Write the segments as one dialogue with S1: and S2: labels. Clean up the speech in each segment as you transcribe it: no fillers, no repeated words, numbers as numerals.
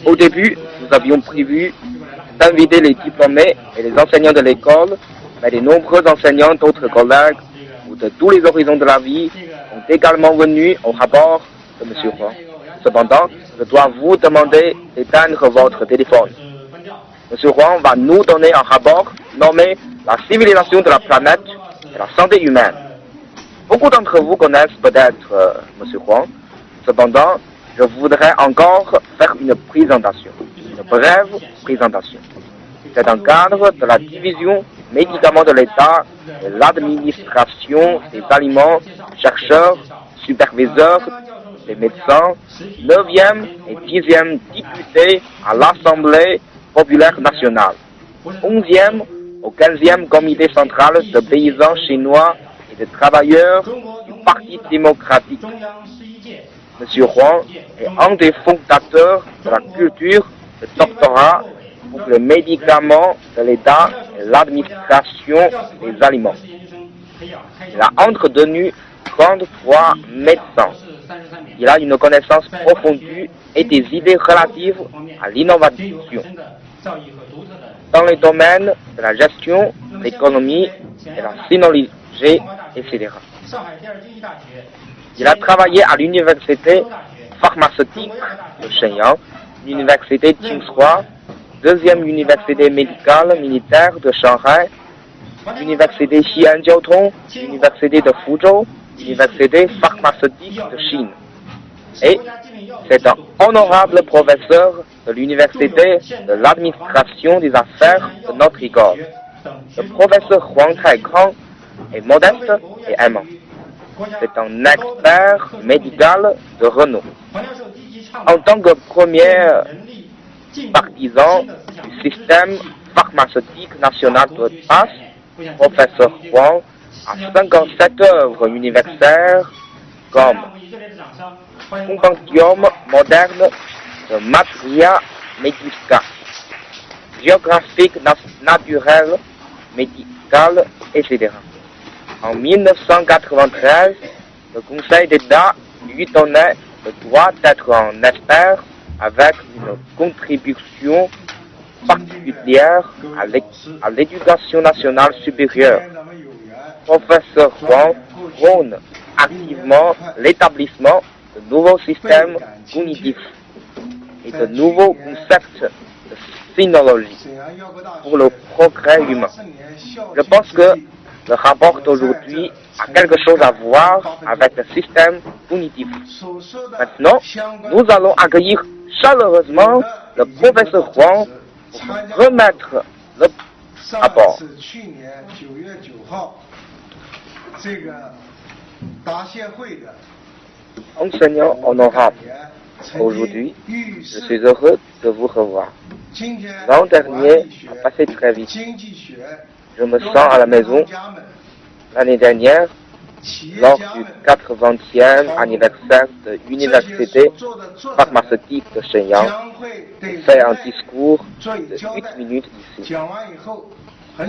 S1: Au début, nous avions prévu d'inviter les diplômés et les enseignants de l'école, mais de nombreux enseignants d'autres collègues ou de tous les horizons de la vie sont également venus au rapport de M. Huang. Cependant, je dois vous demander d'éteindre votre téléphone. M. Huang va nous donner un rapport nommé La civilisation de la planète et la santé humaine. Beaucoup d'entre vous connaissent peut-être M. Huang. Cependant, je voudrais encore faire une présentation, une brève présentation. C'est dans le cadre de la division médicaments de l'État et l'administration des aliments, chercheurs, superviseurs, des médecins, 9e et 10e députés à l'Assemblée populaire nationale, 11e au 15e comité central de paysans chinois et de travailleurs du Parti démocratique. M. Huang est un des fondateurs de la culture de doctorat pour les médicaments de l'État et l'administration des aliments. Il a entretenu 33 médecins. Il a une connaissance approfondie et des idées relatives à l'innovation dans les domaines de la gestion, l'économie et la sinologie, etc. Il a travaillé à l'université pharmaceutique de Shenyang, l'université Tsinghua, deuxième université médicale militaire de Shanghai, l'université Xi'an-Jiaotong, l'université de Fuzhou, l'université pharmaceutique de Chine. Et c'est un honorable professeur de l'université de l'administration des affaires de notre école. Le professeur Huang Taikang est modeste et aimant. C'est un expert médical de renom. En tant que premier partisan du système pharmaceutique national de base, professeur Huang a 57 œuvres universitaires comme Compendium moderne de Materia Medica, Géographique naturelle, médicale, etc. En 1993, le Conseil d'État lui donnait le droit d'être un expert avec une contribution particulière à l'éducation nationale supérieure. Professeur Huang prône activement l'établissement de nouveaux systèmes cognitifs et de nouveaux concepts de sinologie pour le progrès humain. Je pense que le rapport d'aujourd'hui a quelque chose à voir avec le système cognitif. Maintenant, nous allons accueillir chaleureusement le professeur Huang pour remettre le rapport. Enseignant honorable, aujourd'hui, je suis heureux de vous revoir. L'an dernier a passé très vite. Je me sens à la maison. L'année dernière, lors du 80e anniversaire de l'université pharmaceutique de Shenyang, j'ai fait un discours de 8 minutes ici.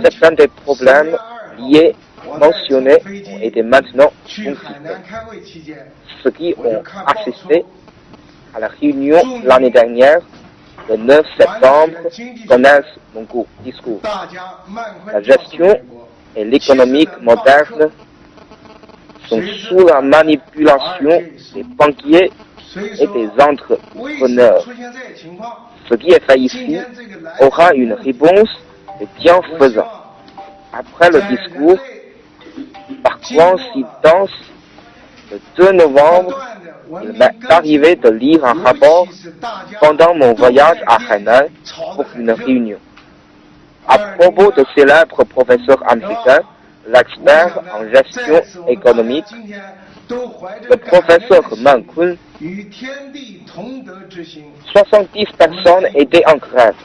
S1: Certains des problèmes liés mentionnés ont été maintenant considérés. Ceux qui ont assisté à la réunion l'année dernière, le 9 septembre, connaissent mon discours. La gestion et l'économie moderne sont sous la manipulation des banquiers et des entrepreneurs. Ce qui est fait ici aura une réponse des bienfaisants. Après le discours, par coïncidence, le 2 novembre, il m'est arrivé de lire un rapport pendant mon voyage à Hainan pour une réunion. À propos de célèbre professeur américain, l'expert en gestion économique, le professeur Meng Kun, 70 personnes étaient en grève,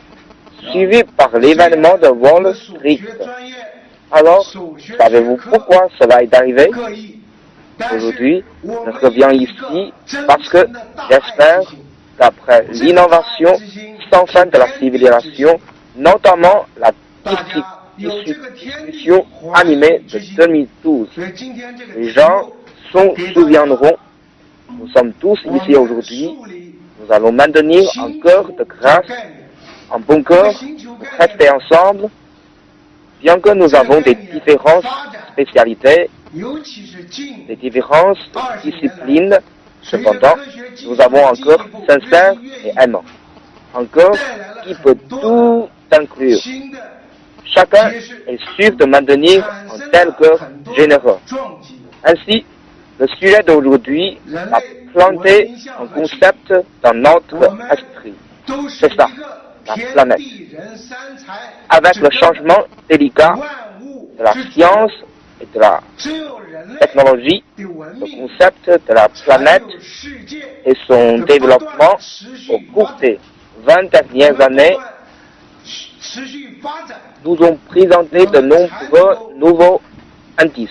S1: suivies par l'événement de Wall Street. Alors, savez-vous pourquoi cela est arrivé? Aujourd'hui, je reviens ici parce que j'espère qu'après l'innovation sans fin de la civilisation, notamment la discussion animée de 2012, les gens s'en souviendront. Nous sommes tous ici aujourd'hui. nous allons maintenir un cœur de grâce, un bon cœur pour rester ensemble, bien que nous avons des différentes spécialités, des différentes disciplines. Cependant, nous avons un cœur sincère et aimant, un cœur qui peut tout inclure. Chacun est sûr de maintenir un tel cœur généreux. Ainsi, le sujet d'aujourd'hui a planté un concept dans notre esprit. C'est ça, la planète. Avec le changement délicat de la science et de la technologie, le concept de la planète et son développement au cours des 20 dernières années nous ont présenté de nombreux nouveaux indices,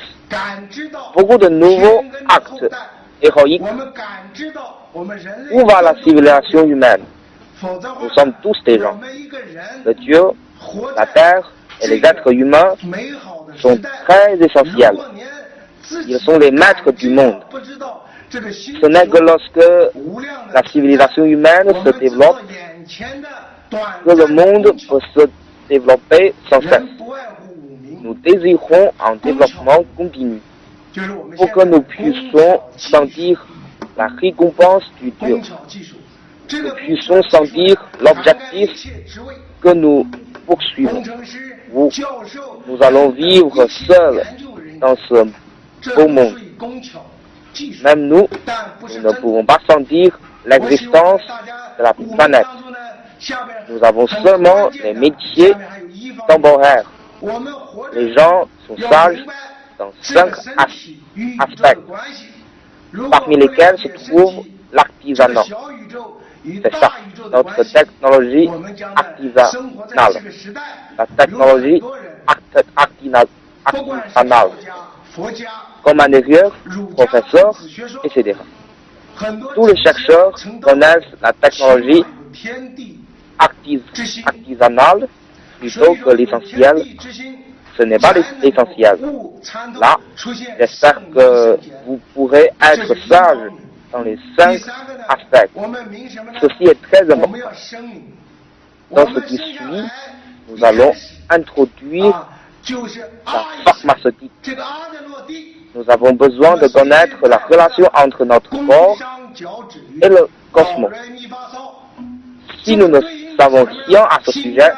S1: beaucoup de nouveaux actes héroïques. Où va la civilisation humaine? Nous sommes tous des gens. Le Dieu, la terre et les êtres humains sont très essentiels. Ils sont les maîtres du monde. Ce n'est que lorsque la civilisation humaine se développe que le monde peut se développer sans cesse. Nous désirons un développement continu pour que nous puissions sentir la récompense du Dieu. Nous puissions sentir l'objectif que nous poursuivons. Nous allons vivre seuls dans ce beau monde. Même nous ne pouvons pas sentir l'existence de la planète. Nous avons seulement les métiers temporaires. Les gens sont sages dans 5 aspects, parmi lesquels se trouve l'artisanat. C'est ça, notre technologie artisanale. La technologie artisanale. Comme ingénieur, professeur, etc. Tous les chercheurs connaissent la technologie artisanale plutôt que l'essentiel. Ce n'est pas l'essentiel. Là, j'espère que vous pourrez être sage dans les 5 aspects. Ceci est très important. Dans ce qui suit, nous allons introduire la pharmaceutique. Nous avons besoin de connaître la relation entre notre corps et le cosmos. Si nous ne savons rien à ce sujet,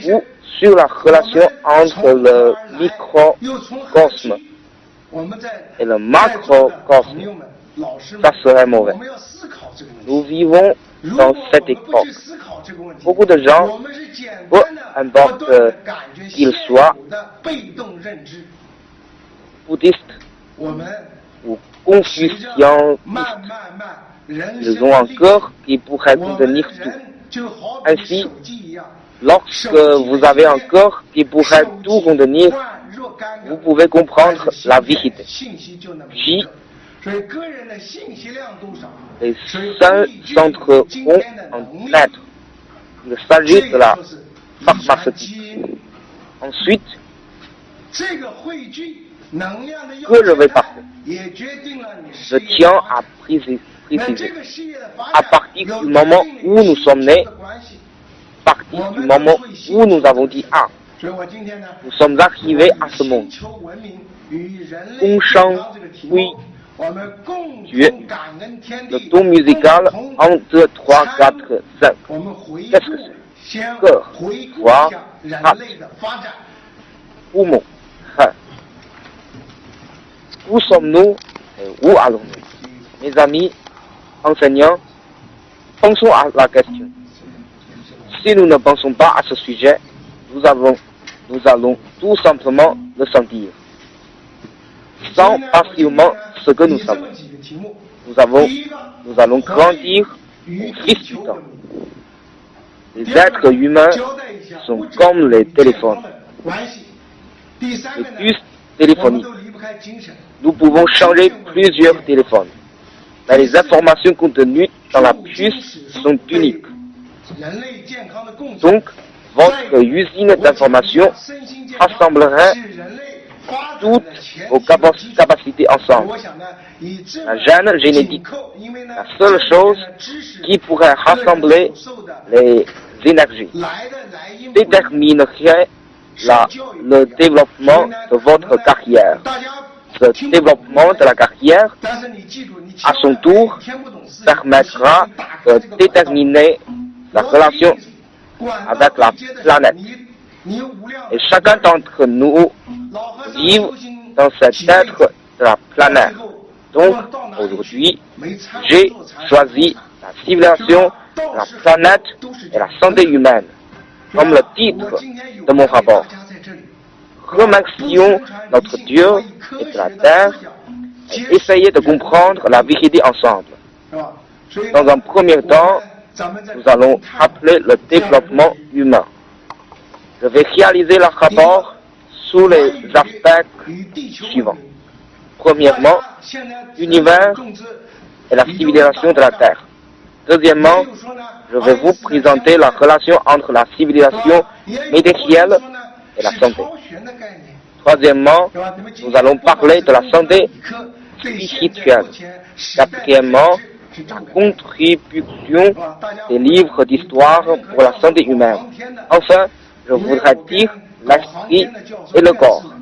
S1: ou sur la relation entre le microcosme et le macrocosme, ça serait mauvais. Nous vivons dans cette époque. Beaucoup de gens, peu importe qu'ils soient bouddhistes ou confucianistes, ils ont un cœur qui pourrait contenir tout. Ainsi, lorsque vous avez un cœur qui pourrait tout contenir, vous pouvez comprendre la vérité. Puis, les saints s'entreront en être. Il s'agit de la pharmaceutique. Ensuite, que je vais parler, je tiens à préciser. À partir du moment où nous sommes nés, à partir du moment où nous avons dit « Ah », nous sommes arrivés à ce monde. On chante, oui, Dieu. Le ton musical, 1, 2, 3, 4, 5. Qu'est-ce que c'est? Cœur, foie, hâte, poumon, rein. Où sommes-nous et où allons-nous? Mes amis, enseignants, pensons à la question. Si nous ne pensons pas à ce sujet, nous allons tout simplement le sentir, sans facilement ce que nous savons. Nous allons grandir au fil du temps. Les êtres humains sont comme les téléphones, les puces téléphoniques. Nous pouvons changer plusieurs téléphones, mais les informations contenues dans la puce sont uniques. Donc, votre usine d'information rassemblerait toutes vos capacités ensemble. La gène génétique, la seule chose qui pourrait rassembler les énergies, déterminerait le développement de votre carrière. Ce développement de la carrière, à son tour, permettra de déterminer la relation avec la planète. Et chacun d'entre nous vit dans cet être de la planète. Donc, aujourd'hui, j'ai choisi la civilisation, la planète et la santé humaine comme le titre de mon rapport. Remercions notre Dieu et de la terre et essayez de comprendre la vérité ensemble. Dans un premier temps, nous allons appeler le développement humain. Je vais réaliser le rapport sous les aspects suivants. Premièrement, l'univers et la civilisation de la Terre. Deuxièmement, je vais vous présenter la relation entre la civilisation matérielle et la santé. Troisièmement, nous allons parler de la santé spirituelle. Quatrièmement, la contribution des livres d'histoire pour la santé humaine. Enfin, je voudrais dire l'esprit et le corps.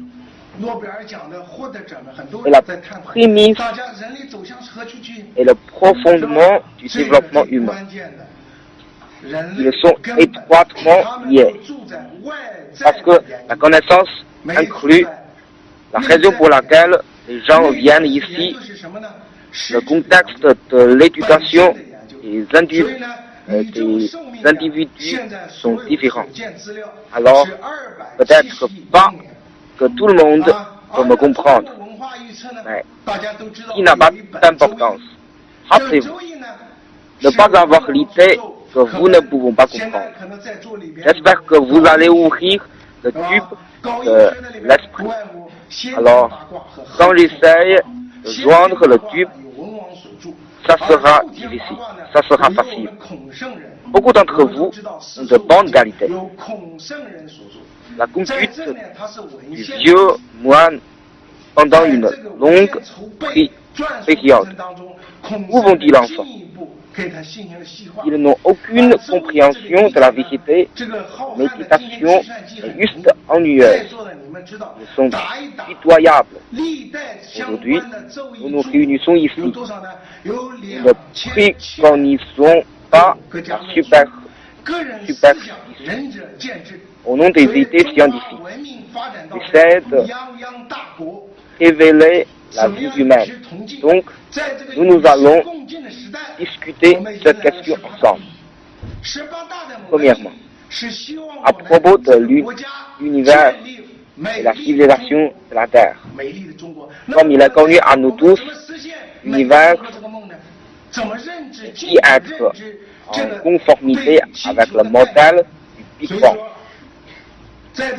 S1: Et la prémisse et le profondement du développement humain. Ils sont étroitement liés. Parce que la connaissance inclut la raison pour laquelle les gens viennent ici, le contexte de l'éducation des individus sont différents. Alors, peut-être pas que tout le monde peut me comprendre, mais qui n'a pas d'importance. Rappelez-vous, ne pas avoir l'idée que vous ne pouvons pas comprendre. J'espère que vous allez ouvrir le tube de l'esprit. Alors, quand j'essaye de joindre le tube, ça sera difficile, ça sera facile. Beaucoup d'entre vous ont de bonnes qualités. La conduite du vieux moine pendant une longue période. Où vont-ils enfin? Ils n'ont aucune compréhension de la vérité. Méditation est juste ennuyeuse. Ils sont pitoyables. Aujourd'hui, nous nous réunissons ici. Nous ne préconisons pas la superstition. Au nom des idées scientifiques, j'essaie de révéler la vie humaine. Donc, nous allons discuter cette question ensemble. Premièrement, à propos de l'univers et la civilisation de la Terre. Comme il est connu à nous tous, l'univers qui être en conformité avec le modèle du Big Bang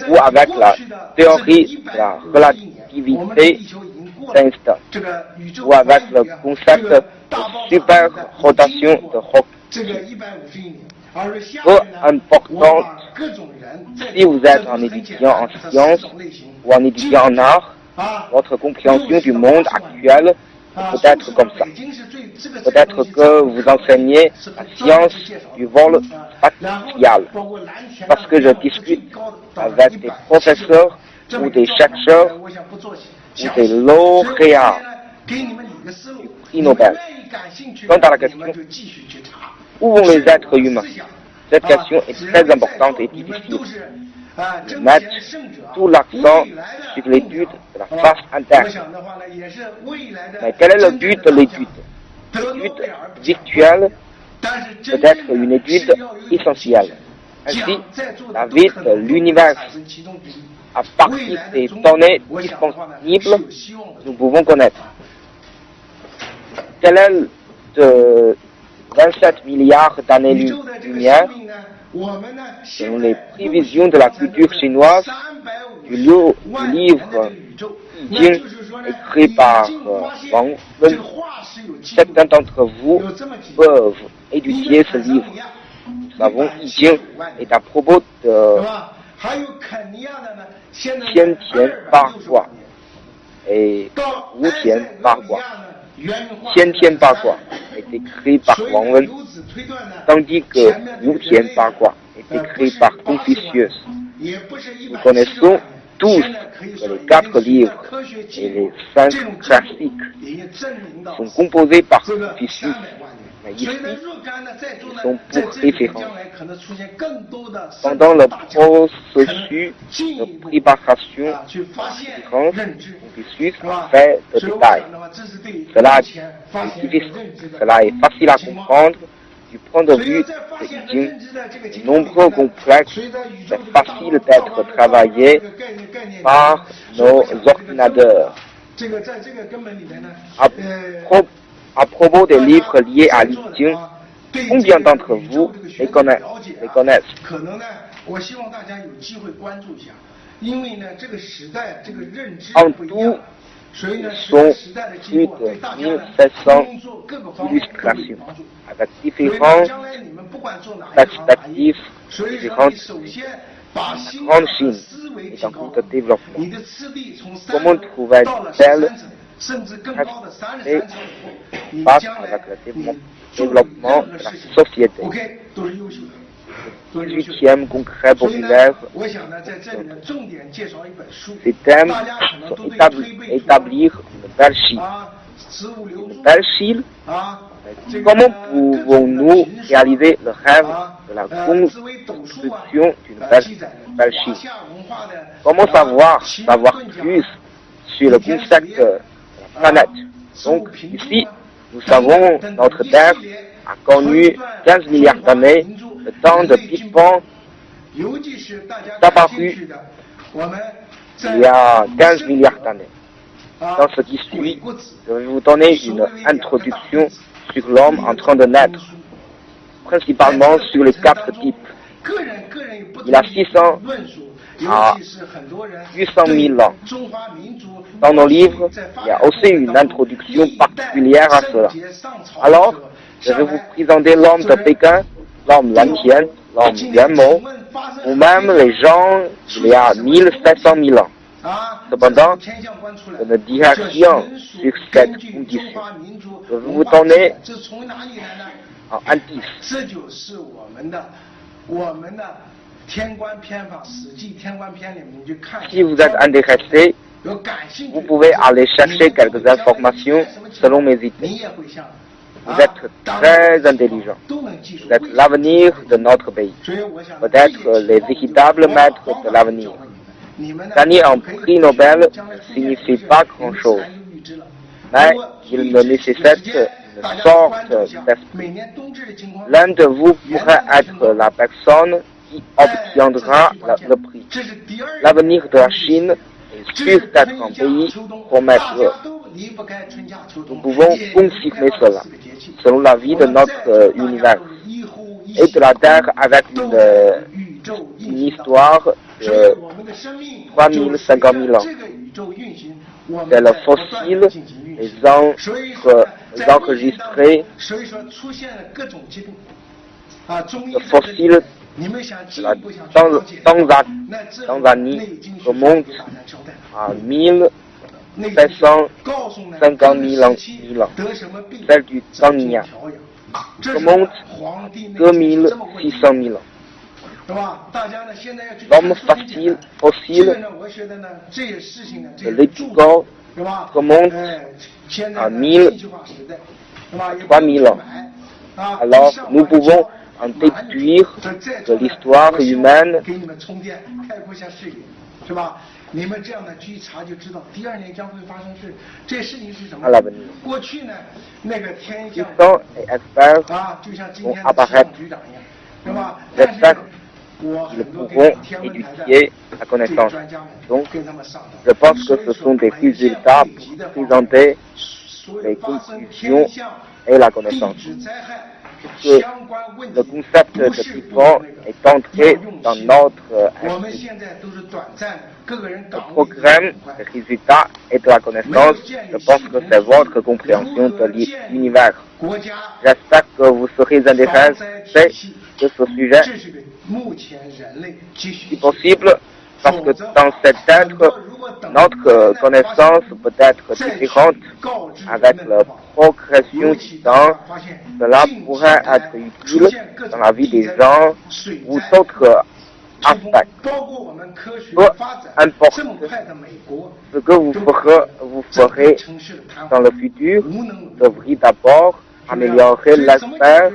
S1: ou avec la théorie de la relativité d'Einstein ou avec le concept de super-rotation de Hawking. Peu importe si vous êtes un étudiant en sciences ou un étudiant en art, votre compréhension du monde actuel peut être comme ça. Peut-être que vous enseignez la science du vol spatial, parce que je discute avec des professeurs ou des chercheurs ou des lauréats du prix Nobel. Quant à la question, où vont les êtres humains? Cette question est très importante et difficile. Je mets tout l'accent sur l'étude de la face interne. Mais quel est le but de l'étude? L'étude virtuelle peut être une étude essentielle. Ainsi, la vie de l'univers, à partir des données disponibles, nous pouvons connaître. Quel est de 27 milliards d'années-lumière, selon les prévisions de la culture chinoise, du livre I Ching, écrit par Wang Wen. Certains d'entre vous peuvent étudier ce livre. Nous savons I Ching est à propos de 先田八卦et 无田八卦。先天八卦est écrit par Wang Wen, tandis que Wu Tian八卦est écrit par Confucius. Nous connaissons tous que les 4 livres et les 5 classiques sont composés par Confucius, mais ici, ils sont pour référence. Pendant le processus de préparation de Confucius fait de détails. Cela est facile à comprendre du point de vue de Yijing. De nombreux complexes, c'est facile d'être travaillé par nos ordinateurs. À propos des livres liés à Yijing, combien d'entre vous les connaissent? En tout, ils sont plus de 1700 illustrations avec différentes perspectives, différentes. La grande Chine est en cours de développement. Comment trouver-t-elle et passe avec le développement de la société? Le 18e congrès populaire, ces thèmes sont établir une belle Chine. Une belle Chine, comment pouvons-nous réaliser le rêve de la construction d'une belle Chine? Comment savoir plus sur le concept de la planète? Donc ici, nous savons notre Terre a connu 15 milliards d'années. Le temps de Big Bang est apparu il y a 15 milliards d'années. Dans ce qui suit, je vais vous donner une introduction sur l'homme en train de naître, principalement sur les 4 types. Il a 600 à 800 000 ans. Dans nos livres, il y a aussi une introduction particulière à cela. Alors, je vais vous présenter l'homme de Pékin, l'homme Lantian, l'homme Yuanmou, ou même les gens il y a 1700 000 ans. Cependant, je ne dirai rien sur cette condition. Je vais vous donner un indice. Si vous êtes intéressé, vous pouvez aller chercher quelques informations selon mes idées. Vous êtes très intelligent. Vous êtes l'avenir de notre pays. Peut-être les véritables maîtres de l'avenir. Gagner un prix Nobel ne signifie pas grand-chose, mais il ne nécessite une sorte d'esprit. L'un de vous pourrait être la personne qui obtiendra le prix. L'avenir de la Chine est sûr d'être un pays prometteur. Nous pouvons confirmer cela, selon la vie de notre univers et de la Terre avec une histoire de 3050 000 ans. C'est le fossile, les enregistrés, le fossile de la Tanzanie remonte à 1750 000 ans. Celle du Kenya remonte 2600 000 ans. L'homme fossile de l'Éthiopie remonte à 3000 ans. Alors, nous pouvons en déduire de l'histoire humaine à l'avenir. Puissants et experts vont apparaître. J'espère qu'ils pourront étudier la connaissance. Donc, je pense que ce sont des résultats pour présenter les conclusions et la connaissance. Puisque le concept de Big Bang est entré dans notre esprit. Le programme, les résultats et de la connaissance, je pense que c'est votre compréhension de l'univers. J'espère que vous serez intéressés de ce sujet. si possible, parce que dans cet être, notre connaissance peut être différente avec la progression du temps. Cela pourrait être utile dans la vie des gens ou d'autres aspects. Peu importe ce que vous ferez dans le futur, devrait d'abord améliorer l'aspect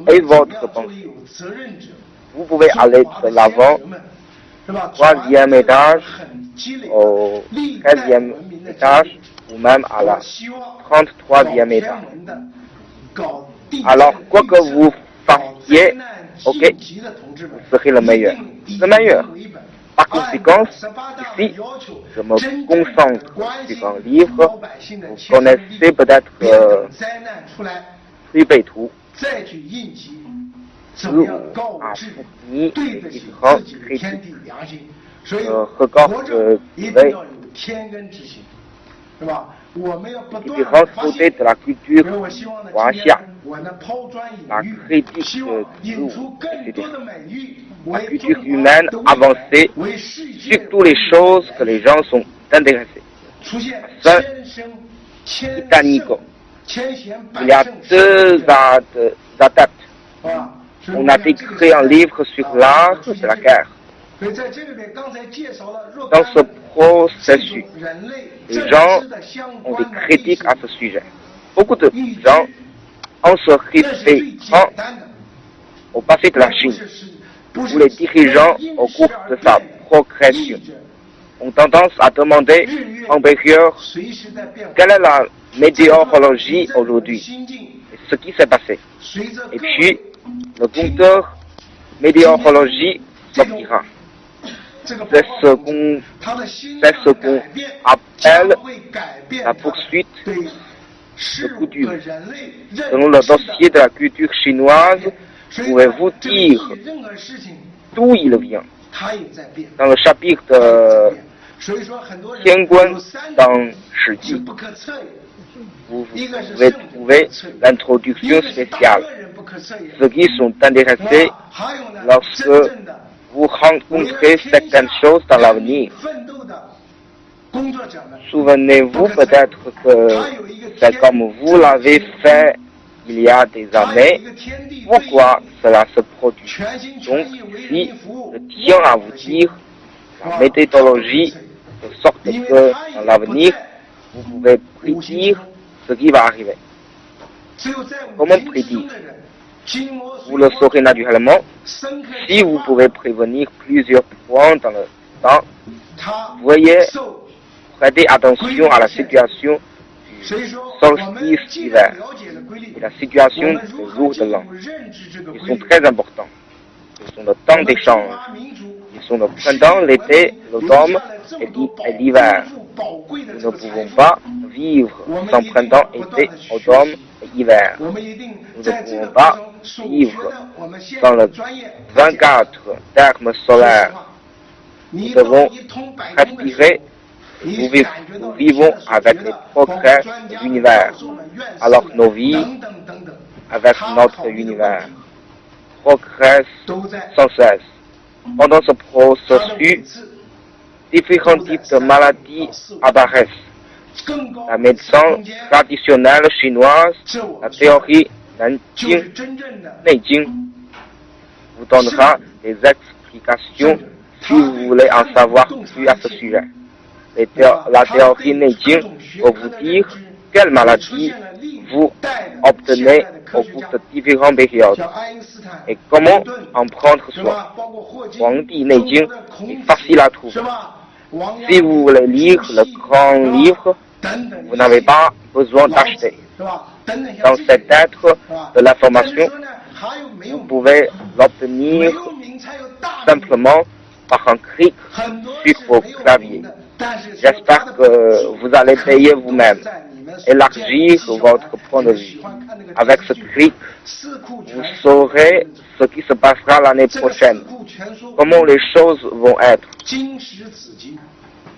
S1: et votre pensée. Vous pouvez aller de l'avant, troisième étage, au 13e étage, ou même à la 33e étage. Alors, quoi que vous fassiez, ok, vous serez le meilleur. Le meilleur. Par conséquent, ici, je me concentre sur un livre. Vous connaissez peut-être Sui Bei Tu. Où a fourni différents critiques. Regarde différents côtés de la culture Huaxia, la critique de tout, etc. La culture humaine avancée, surtout les choses que les gens sont intéressés. Saint Titanico. Il y a deux adeptes. On a écrit un livre sur l'art de la guerre. Dans ce processus, les gens ont des critiques à ce sujet. Beaucoup de gens, en se référant au passé de la Chine, où les dirigeants, au cours de sa progression, ont tendance à demander en période quelle est la météorologie aujourd'hui et ce qui s'est passé. Et puis, le compteur météorologie sortira. C'est ce qu'on appelle la poursuite de coutume. Selon le dossier de la culture chinoise, pouvez-vous dire d'où il vient? Dans le chapitre de Tianguan dans Shiji, vous pouvez trouver l'introduction spéciale. Ceux qui sont intéressés lorsque vous rencontrez certaines choses dans l'avenir. Souvenez-vous peut-être que c'est comme vous l'avez fait il y a des années. Pourquoi cela se produit? Donc, ici, je tiens à vous dire la méthodologie de sorte que dans l'avenir, vous pouvez prédire ce qui va arriver. Comment prédire? Vous le saurez naturellement si vous pouvez prévenir plusieurs points dans le temps. Veuillez prêter attention à la situation du solstice d'hiver et la situation des jours de l'an. Ils sont très importants. Ils sont le temps d'échange. Ils sont le printemps, l'été, l'automne et l'hiver. Nous ne pouvons pas vivre sans printemps, été, automne et hiver. Nous ne pouvons pas vivre sans le 24 termes solaires. Nous devons respirer. Nous vivons avec les progrès de l'univers. Alors nos vies, avec notre univers, progressent sans cesse. Pendant ce processus, différents types de maladies apparaissent. La médecine traditionnelle chinoise, la théorie Neijing, vous donnera des explications si vous voulez en savoir plus à ce sujet. La théorie Neijing va vous dire quelle maladie vous obtenez au cours de différentes périodes et comment en prendre soin. Huangdi Neijing est facile à trouver. Si vous voulez lire le grand livre, vous n'avez pas besoin d'acheter. Dans cet être de l'information, vous pouvez l'obtenir simplement par un clic sur vos claviers. J'espère que vous allez payer vous-même, élargir votre point de vue. Avec ce clic, vous saurez ce qui se passera l'année prochaine, comment les choses vont être.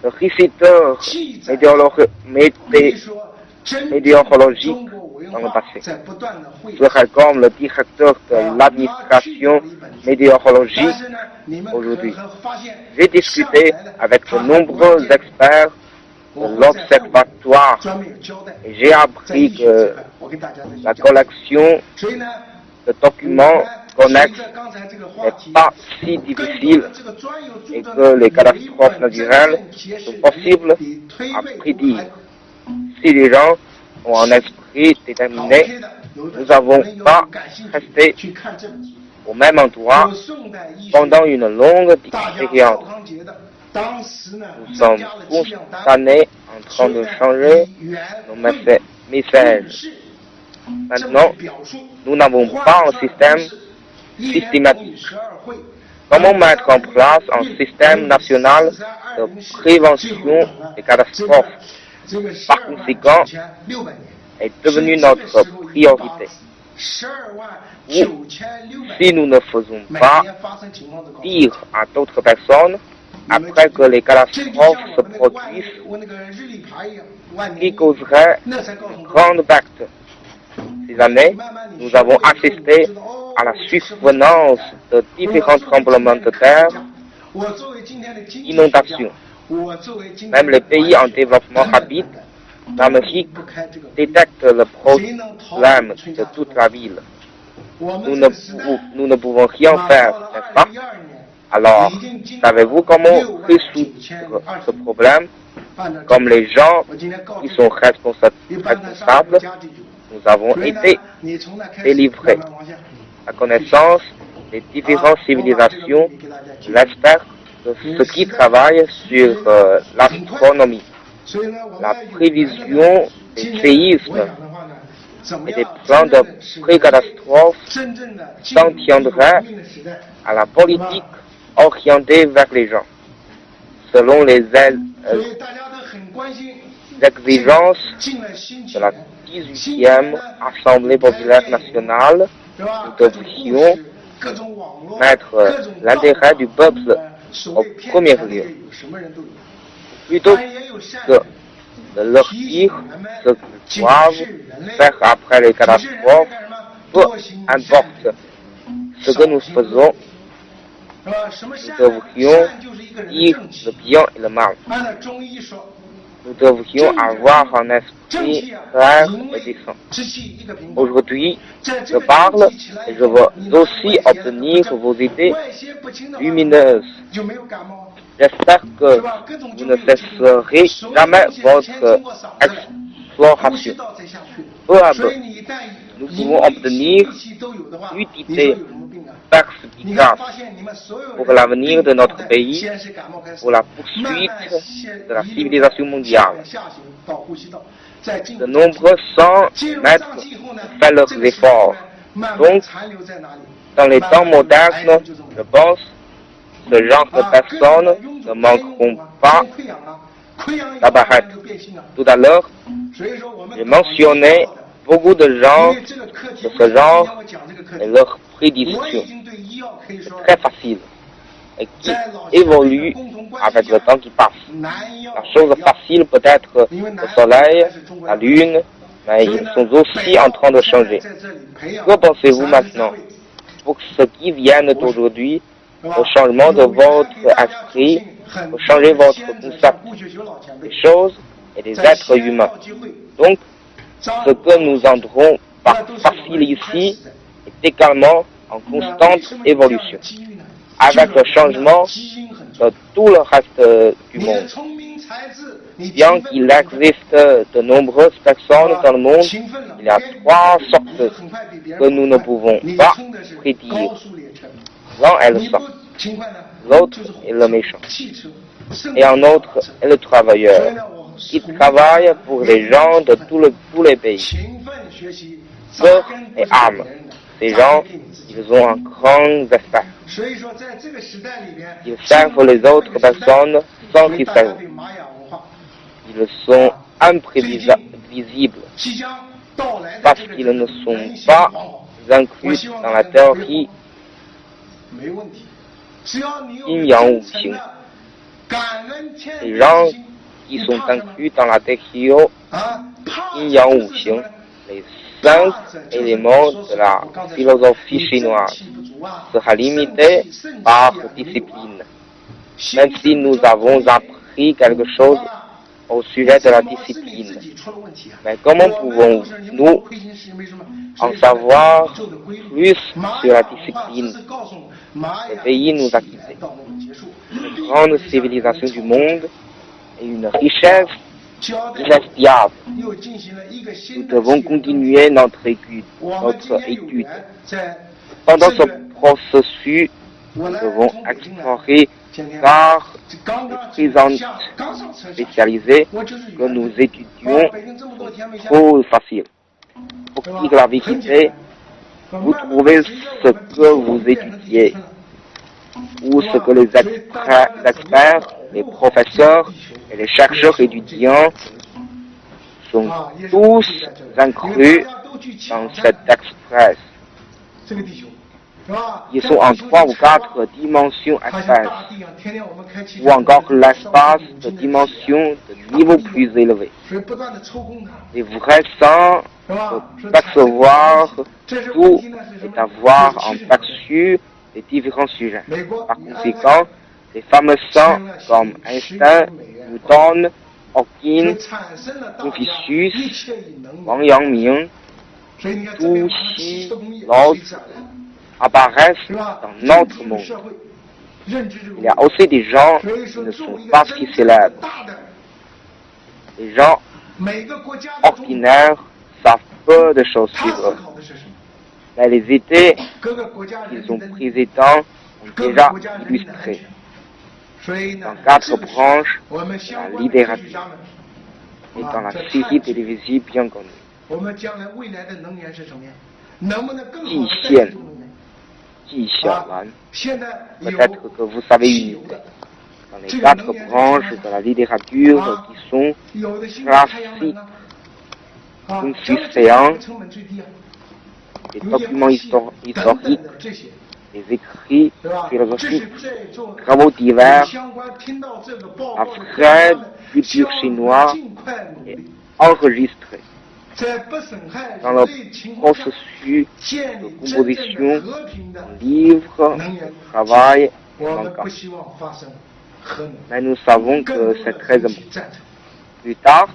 S1: Le réciteur météorologique dans le passé. Je serai comme le directeur de l'administration météorologique aujourd'hui. J'ai discuté avec de nombreux experts de l'observatoire et j'ai appris que la collection de documents connexes n'est pas si difficile et que les catastrophes naturelles sont possibles à prédire. Si les gens ont un esprit déterminé, nous n'avons pas resté au même endroit pendant une longue période. Nous sommes consternés en train de changer nos messages. Maintenant, nous n'avons pas un système systématique. Comment mettre en place un système national de prévention des catastrophes, par conséquent, est devenu notre priorité. Ou, si nous ne faisons pas dire à d'autres personnes, après que les catastrophes se produisent, qui causerait une grande perte. Ces années, nous avons assisté à la survenance de différents tremblements de terre, inondations. Même les pays en développement rapide d'Amérique détectent le problème de toute la ville. Nous ne pouvons rien faire, n'est-ce pas? Alors, savez-vous comment résoudre ce problème? Comme les gens qui sont responsables, nous avons été délivrés. La connaissance des différentes civilisations, l'expert de ceux qui travaillent sur l'astronomie, la prévision des séismes et des plans de pré-catastrophe s'en tiendraient à la politique orientée vers les gens, selon les exigences de la 18e Assemblée populaire nationale. Nous devrions mettre l'intérêt du peuple au premier lieu. Plutôt que de leur dire ce qu'ils doivent faire après les catastrophes, peu importe ce que nous faisons, nous devrions dire le bien et le mal. Nous devrions avoir un esprit clair et décent. Aujourd'hui, je parle et je veux aussi obtenir vos idées lumineuses. J'espère que vous ne cesserez jamais votre exploration. Peu à peu, nous pouvons obtenir plus d'idées perspicaces pour l'avenir de notre pays, pour la poursuite de la civilisation mondiale. De nombreux maîtres font leurs efforts. Donc, dans les temps modernes, je pense, ce genre de personnes ne manqueront pas d'apparaître. Tout à l'heure, j'ai mentionné beaucoup de gens de ce genre et leurs prédictions. C'est très facile et qui évolue avec le temps qui passe. La chose facile peut être le soleil, la lune, mais ils sont aussi en train de changer. Que pensez-vous maintenant pour ce qui vient d'aujourd'hui, au changement de votre esprit, pour changer votre concept des choses et des êtres humains? Donc, ce que nous entendrons par facile ici est également en constante évolution, avec le changement de tout le reste du monde. Bien qu'il existe de nombreuses personnes dans le monde, il y a trois sortes que nous ne pouvons pas prédire. L'un est le sang, l'autre est le méchant, et un autre est le travailleur, qui travaille pour les gens de tous les pays. Cœur et âme. Ces gens, ils ont un grand respect. Ils servent les autres personnes sans qu'ils servent. Ils sont imprévisibles parce qu'ils ne sont pas inclus dans la théorie yin yang wu xing. Les gens qui sont inclus dans la théorie yin yang wu xing, les 5 éléments de la philosophie chinoise sera limité par discipline. Même si nous avons appris quelque chose au sujet de la discipline. Mais comment pouvons-nous en savoir plus sur la discipline? Le pays nous a quittés. Une grande civilisation du monde et une richesse inestimable. Nous devons continuer notre étude. Pendant ce processus, nous devons explorer car les présentes spécialisées que nous étudions sont trop faciles. Pour dire la vérité, vous trouvez ce que vous étudiez ou ce que les experts, les professeurs et les chercheurs étudiants sont tous inclus dans cette express. Ils sont en 3 ou 4 dimensions express, ou encore l'espace de dimensions de niveau plus élevé. Les vrais sens de percevoir tout et d'avoir un perçu des différents sujets. Par conséquent, les fameux sens comme Einstein, Newton, Hawking, Confucius, Wang Yangming, Zhu Xi, Lao Tzu apparaissent dans notre monde. Il y a aussi des gens qui ne sont pas si célèbres. Les gens ordinaires savent peu de choses sur eux. Mais les idées qu'ils ont précédents ont déjà illustré dans 4 branches de la littérature et dans la série télévisive bien connue. Ji Xiaolan. Peut-être que vous savez une idée. Dans les 4 branches de la littérature qui sont classiques, confucéens, des documents historiques, des écrits philosophiques, travaux divers, à frais culture chinoise et enregistrés. Dans le processus de composition, livres, travail et manga. Mais nous savons que c'est très important. Plus tard,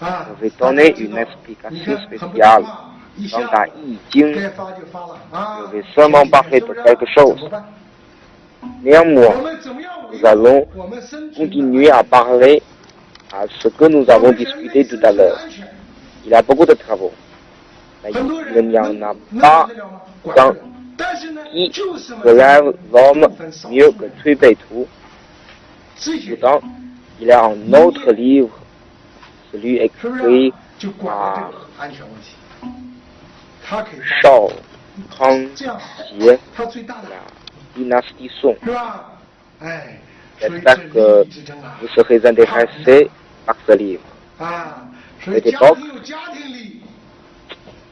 S1: je vais donner une explication spéciale. Dans la I Ching, je vais seulement parler de quelque chose. Néanmoins, nous allons continuer à parler à ce que nous avons discuté tout à l'heure. Il y a beaucoup de travaux, mais il n'y en a pas un qui relève l'homme mieux que Cui Bei Tu. Pourtant, il y a un autre livre, celui écrit par Shao Kangxie, la dynastie Song. J'espère que vous serez intéressés par ce livre.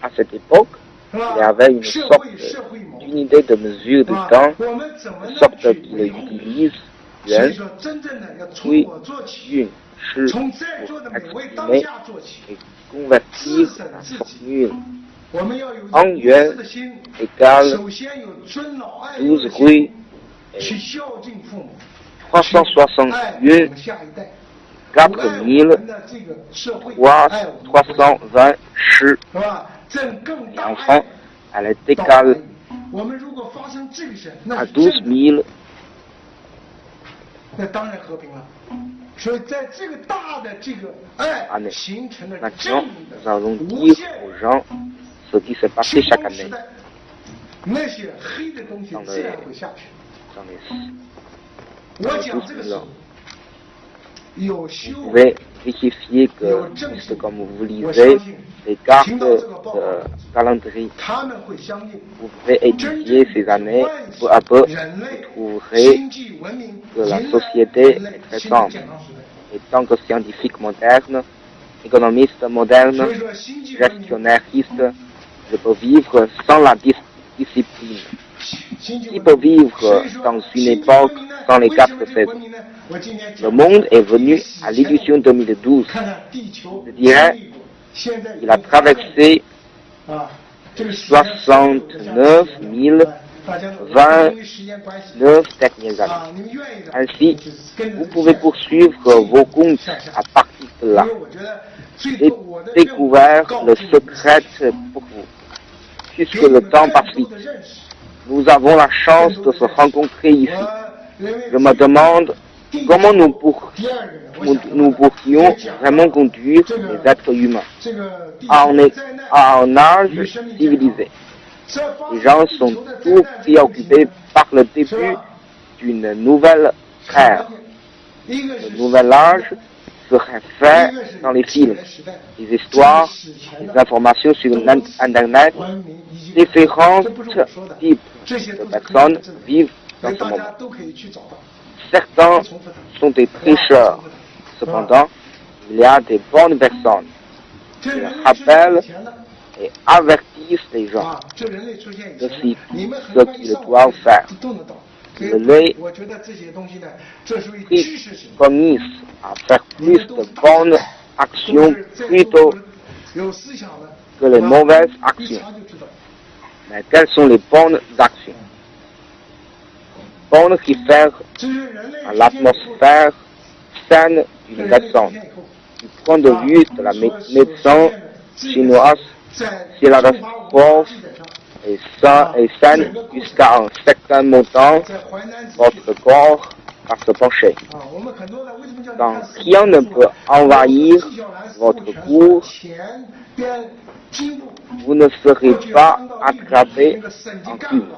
S1: À cette époque, il y avait une sorte d'unité de mesure de temps, une sorte qu'il utilise yuan, puis yun, shi, pour exprimer et convertir la formule. En yuan égale 12 rues et 361 4000 320 shi. Et enfin, elle est égale à 12 000. Année. Maintenant, nous allons dire aux gens ce qui s'est passé chaque année. Dans les 12 000 ans. Vous pouvez vérifier que, juste comme vous lisez les cartes de calendrier, vous pouvez étudier ces années, peu à peu, vous trouverez que la société est très simple. Et tant que scientifique moderne, économiste moderne, gestionnairiste, je peux vivre sans la discipline. Qui peut vivre dans une époque sans les 4 saisons? Le monde est venu à l'édition 2012. Je dirais qu'il a traversé 69 029 dernières années. Ainsi, vous pouvez poursuivre vos comptes à partir de là et découvrir le secret pour vous. Puisque le temps passe vite, nous avons la chance de se rencontrer ici. Je me demande comment nous pourrions vraiment conduire les êtres humains à un âge civilisé. Les gens sont tous préoccupés par le début d'une nouvelle ère. Le nouvel âge serait fait dans les films, les histoires, les informations sur Internet. Différents types de personnes vivent dans ce moment. Certains sont des tricheurs. Cependant, il y a des bonnes personnes qui rappellent et avertissent les gens de ce qu'ils doivent faire. Je les préconise à faire plus de bonnes actions plutôt que les mauvaises actions. Mais quelles sont les bonnes actions? Bonnes qui font à l'atmosphère saine d'une personne. Du point de vue de la médecine chinoise, si la force est saine jusqu'à un certain montant, votre corps va se pencher. Donc, rien ne peut envahir votre cours. Vous ne serez pas attrapé en fume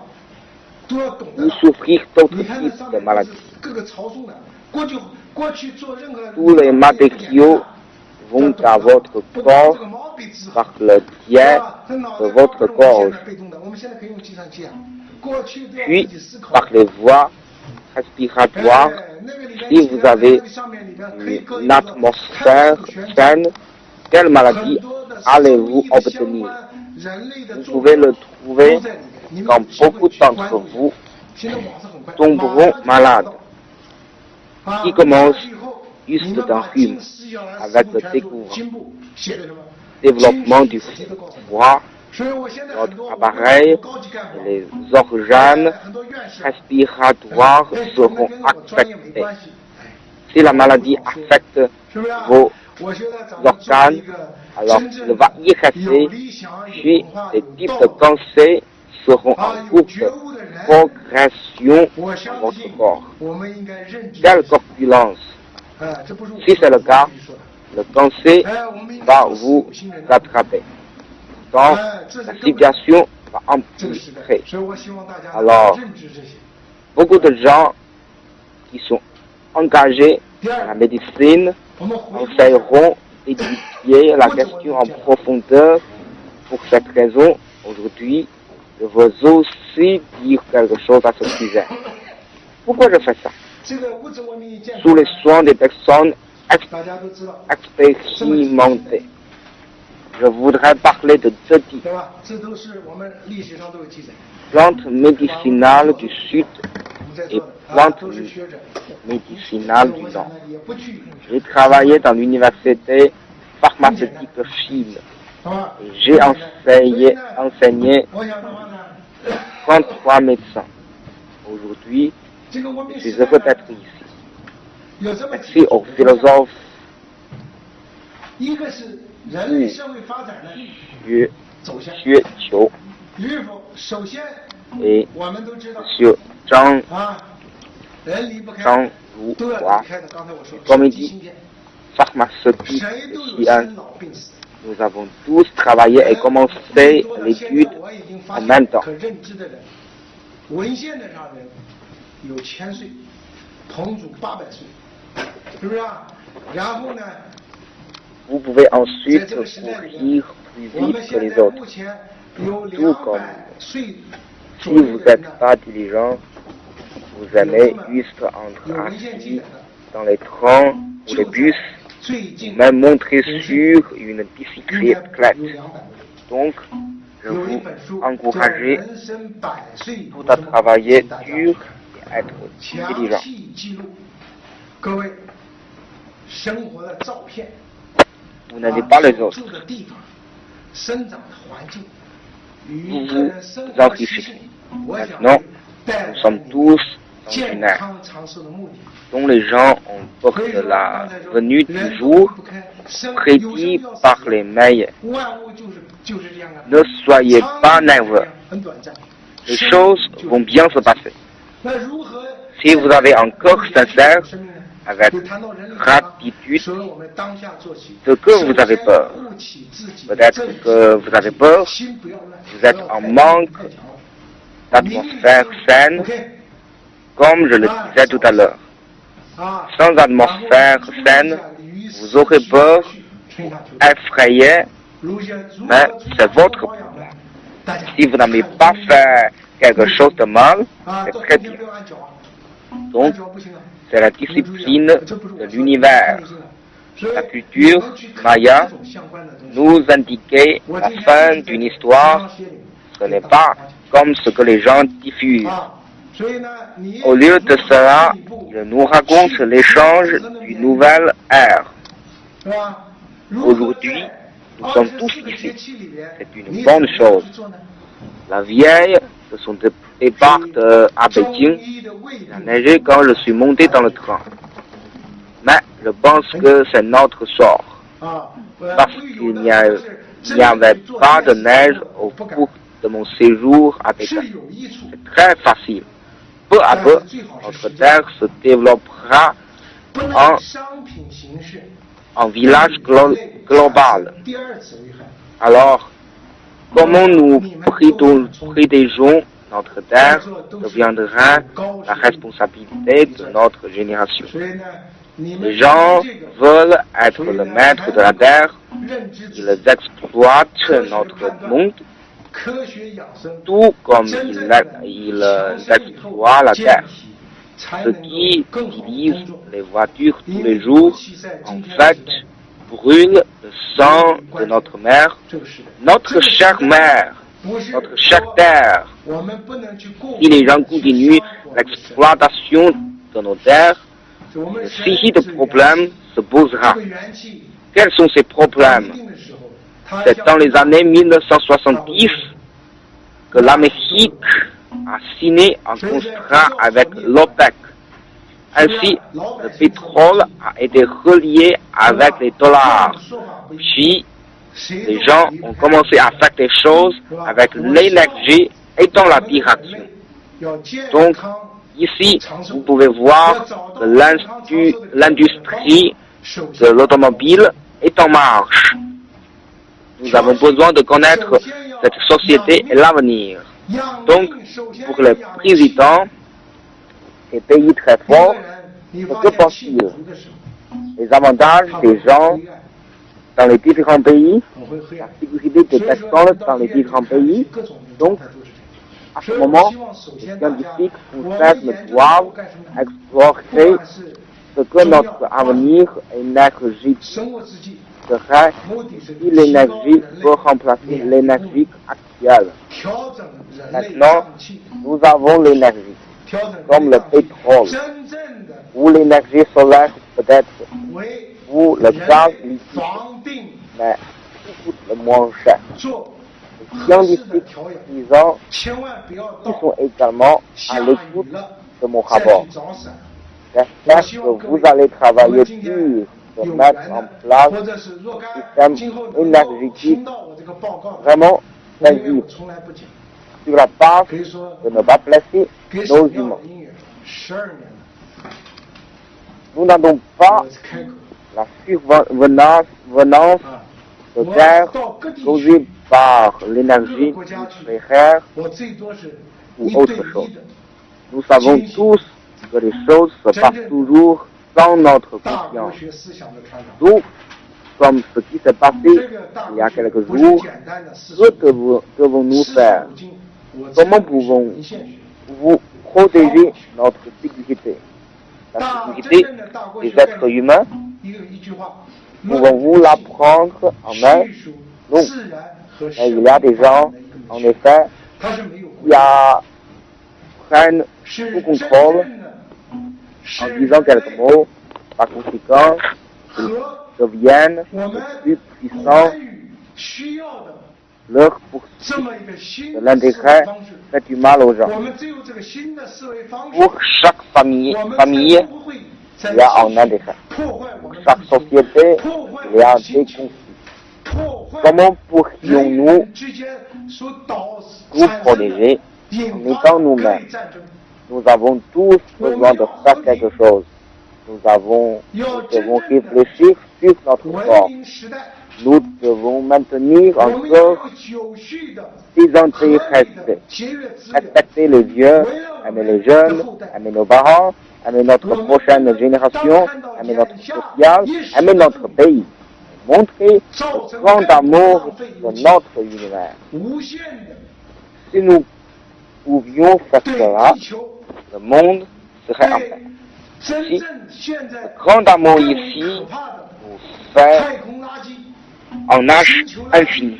S1: ou souffrir d'autres types de maladies. Tous les matériaux vont à votre corps par le biais de votre gorge, puis par les voies respiratoires. Si vous avez une atmosphère saine, quelle maladie allez-vous obtenir? Vous pouvez le trouver quand beaucoup d'entre vous tomberont malades, qui commence juste d'un rhume, avec le développement du foie, notre appareil et les organes respiratoires seront affectés. Si la maladie affecte vos organes, alors il va y rester, puis les types de cancer seront en cours de progression dans votre corps. Quelle corpulence! Si c'est le cas, le cancer va vous attraper. Donc, la situation va empirer. Alors, beaucoup de gens qui sont engagés dans la médecine essaieront d'étudier la question en profondeur. Pour cette raison, aujourd'hui, je veux aussi dire quelque chose à ce sujet. Pourquoi je fais ça? Sous les soins des personnes expérimentées. Je voudrais parler de deux types. Plantes médicinales du Sud et plantes médicinales du Nord. J'ai travaillé dans l'université pharmaceutique de Chine. J'ai enseigné 33 médecins. Aujourd'hui, je suis heureux d'être ici. Merci aux philosophes Xue Qiu et M. Zhang Ruhua du comité pharmaceutique de Xi'an. Nous avons tous travaillé et commencé l'étude en même temps. Vous pouvez ensuite courir plus vite que les autres. Tout comme si vous n'êtes pas diligent, vous allez juste entre assis dans les trains ou les bus, ou même monter sur une bicyclette. Donc, je vous encourage tout à travailler dur et à être diligent. Vous n'avez pas les autres. vous vous enrichissez. Maintenant, nous sommes tous dans une ère dont les gens ont peur de la venue du jour prédit par les meilleurs. Ne soyez pas nerveux. Les choses vont bien se passer. Si vous avez un cœur sincère, avec gratitude, ce que vous avez peur. Peut-être que vous avez peur, vous êtes en manque d'atmosphère saine, comme je le disais tout à l'heure. Sans atmosphère saine, vous aurez peur, effrayé, mais c'est votre problème. Si vous n'avez pas fait quelque chose de mal, c'est très bien. Donc, c'est la discipline de l'univers. La culture maya nous indiquait la fin d'une histoire. Ce n'est pas comme ce que les gens diffusent. Au lieu de cela, il nous raconte l'échange d'une nouvelle ère. Aujourd'hui, nous sommes tous ici. C'est une bonne chose. La vieille de son départ à Pékin, il a neigé quand je suis monté dans le train. Mais je pense que c'est notre sort. Parce qu'il n'y avait pas de neige au cours de mon séjour à Pékin. C'est très facile. Peu à peu, notre terre se développera en village global. Alors, comment nous protégeons notre terre deviendra la responsabilité de notre génération. Les gens veulent être le maître de la terre. Ils exploitent notre monde, tout comme ils exploitent la terre. Ceux qui utilisent les voitures tous les jours, en fait, brûlent le sang de notre mère, notre chère mère, notre chère terre. Si les gens continuent l'exploitation de nos terres, une série de problèmes se posera. Quels sont ces problèmes? C'est dans les années 1970 que l'Amérique a signé un contrat avec l'OPEC. Ainsi, le pétrole a été relié avec les dollars. Puis, les gens ont commencé à faire des choses avec l'énergie et dans la direction. Donc, ici, vous pouvez voir que l'industrie de l'automobile est en marche. Nous avons besoin de connaître cette société et l'avenir. Donc, pour les présidents des pays très forts, que pensent-ils? Les avantages des gens dans les différents pays, la sécurité des personnes dans les différents pays. Donc, à ce moment, les scientifiques français doivent explorer ce que notre avenir énergétique serait si l'énergie peut remplacer l'énergie actuelle. Maintenant, nous avons l'énergie, comme le pétrole, ou l'énergie solaire peut-être, ou le gaz liquide, mais qui coûte le moins cher. Les scientifiques disant qu'ils sont également à l'écoute de mon rapport. J'espère que vous allez travailler dur pour mettre en place un système énergétique vraiment paisible sur la base de ne pas blesser nos humains. Nous n'avons pas la survenance de guerre causée par l'énergie nucléaire ou autre chose. Nous savons tous que les choses se passent toujours sans notre conscience. Tout comme ce qui s'est passé il y a quelques jours, que devons-nous faire? Comment pouvons-vous protéger notre sécurité? La sécurité des êtres humains, pouvons-vous la prendre en main? Non. Mais il y a des gens, en effet, qui prennent tout contrôle en disant quelques mots. Par conséquent, ils deviennent les plus puissants leur poursuite de l'intérêt fait du mal aux gens. Pour chaque famille, il y a un intérêt. Pour chaque société, il y a des conflits. Comment pourrions-nous nous protéger en étant nous-mêmes? Nous avons tous besoin de faire quelque chose. Nous devons réfléchir sur notre corps. Nous devons maintenir encore ces intérêts, respecter les vieux, aimer les jeunes, aimer nos parents, aimer notre prochaine génération, aimer notre social, aimer notre pays, montrer le grand amour de notre univers. Si nous pouvions faire cela, le monde serait en paix. Si le grand amour ici nous fait un âge infini,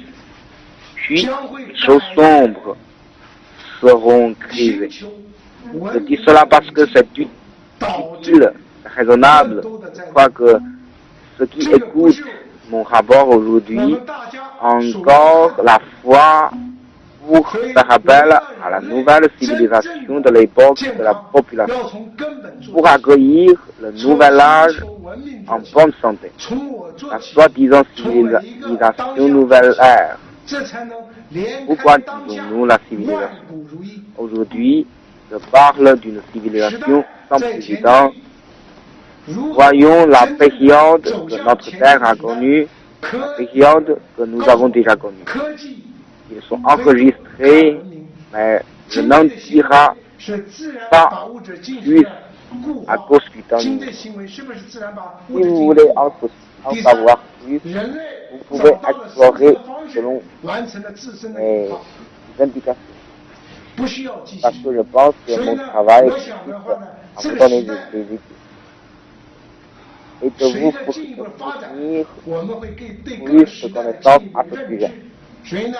S1: puis les choses sombres seront grisées. Je dis cela parce que c'est utile, raisonnable. Je crois que ceux qui écoutent mon rapport aujourd'hui ont encore la foi pour faire appel à la nouvelle civilisation de l'époque de la population, pour accueillir le nouvel âge en bonne santé, la soi-disant civilisation nouvelle ère. Pourquoi disons-nous la civilisation? Aujourd'hui, je parle d'une civilisation sans précédent. Voyons la période que notre terre a connue, la période que nous avons déjà connue. Ils sont enregistrés, mais je n'en dirai pas plus à cause du temps. Si vous voulez en savoir plus, vous pouvez explorer selon mes indications. Parce que je pense que mon travail consiste à vous donner des études. Et de vous fournir plus de connaissances à ce sujet. Et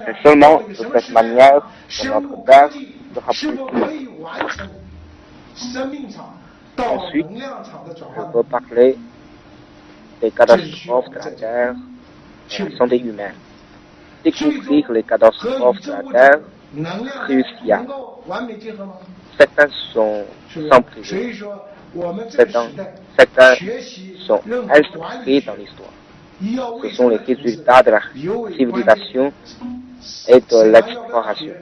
S1: c'est seulement de cette manière que notre terre sera plus libre. Ensuite, je veux parler des catastrophes de la terre et de la santé humaine. Découvrir les catastrophes de la terre cruciales. Certains sont sans précédent. Certains sont inscrits dans l'histoire. Ce sont les résultats de la civilisation et de l'exploration.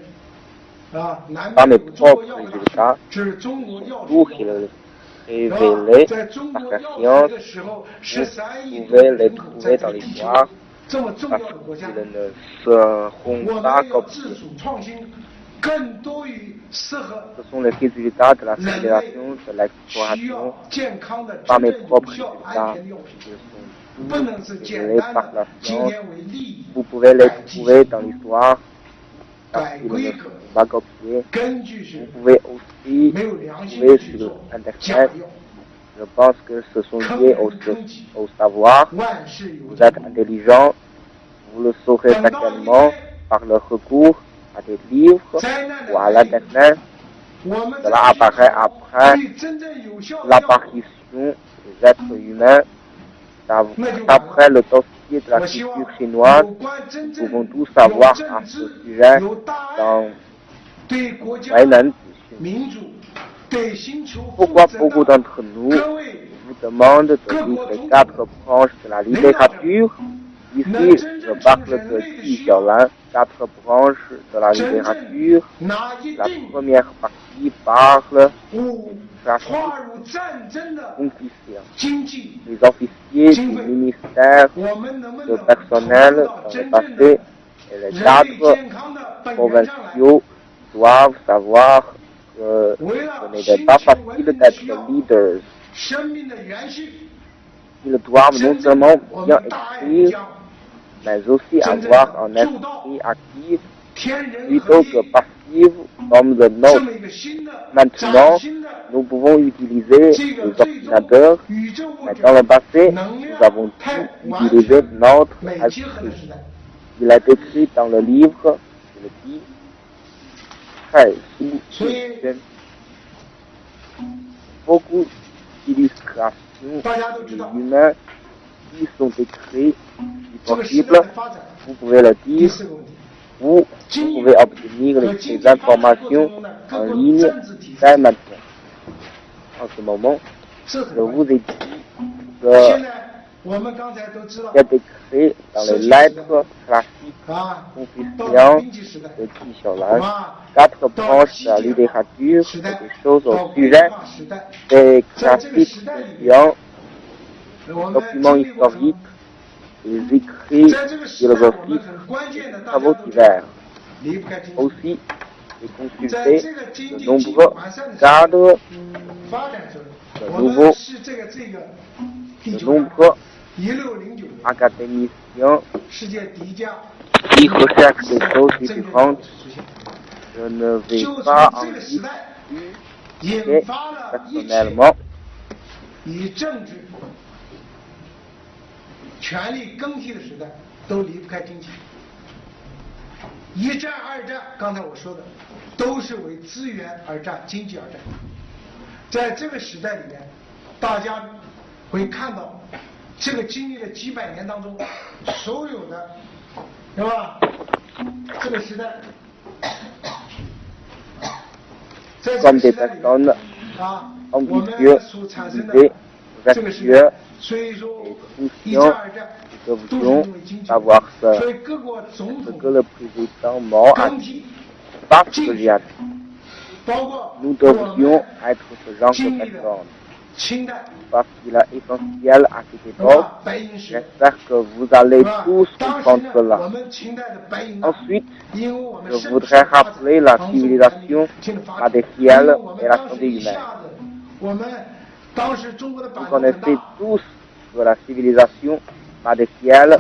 S1: Par mes propres résultats, tout révélés par la science, vous pouvez les trouver dans l'histoire parce qu'ils ne seront pas copiés. Ce sont les résultats de la civilisation, de l'exploration, par mes propres résultats. Ils sont révélés par la science. Vous pouvez les trouver dans l'histoire parce qu'ils ne sont pas copiés. Vous pouvez aussi trouver sur Internet. Je pense que ce sont liés au savoir. Vous êtes intelligent. Vous le saurez certainement par le recours à des livres ou à l'Internet. Cela apparaît après l'apparition des êtres humains. D'après le dossier de la culture chinoise, nous pouvons tout savoir à ce sujet dans Wainan. Pourquoi beaucoup d'entre nous vous demandent de lire les 4 branches de la littérature? Ici, je parle de 10 Xiaolin, 4 branches de la littérature. La première partie parle trafic confiscation. Les officiers du ministère de personnel dans le passé et les 4 provinciaux doivent savoir que ce n'était pas facile d'être leaders. Ils doivent non seulement bien écrire, mais aussi avoir un esprit actif plutôt que passif comme le nôtre. Maintenant, nous pouvons utiliser les ordinateurs, mais dans le passé, nous avons dû utiliser notre esprit. Il est écrit dans le livre, je le dis, beaucoup d'illustrations de l'humain qui sont écrits, si possible, vous pouvez le dire, ou vous pouvez obtenir les informations en ligne dès maintenant. En ce moment, je vous ai dit que c'est écrit dans les lettres classiques confuciennes de Qi 4 branches de la littérature et des choses au sujet des classiques confuciens, des documents historiques, des écrits philosophiques, des travaux divers. Aussi, j'ai consulté de nombreux cadres, de nombreux académiciens qui recherchent des choses différentes. Je ne vais pas en discuter personnellement.
S2: 权力更替的时代都离不开经济。一战、二战，刚才我说的，都是为资源而战、经济而战。在这个时代里面，大家会看到，这个经历了几百年当中，所有的，对吧？这个时代，在这个时代里面，我们所产生的这个时代。 所以说，一战、二战都是因为经济，所以各国总统更替经济，包括
S1: Nous devions être ce genre de personnes.
S2: 清代
S1: Parce qu'il est essentiel à cette époque. J'espère que vous allez tous comprendre cela. Ensuite, je voudrais rappeler la civilisation matérielle et la santé humaine. Vous connaissez tous de la civilisation matérielle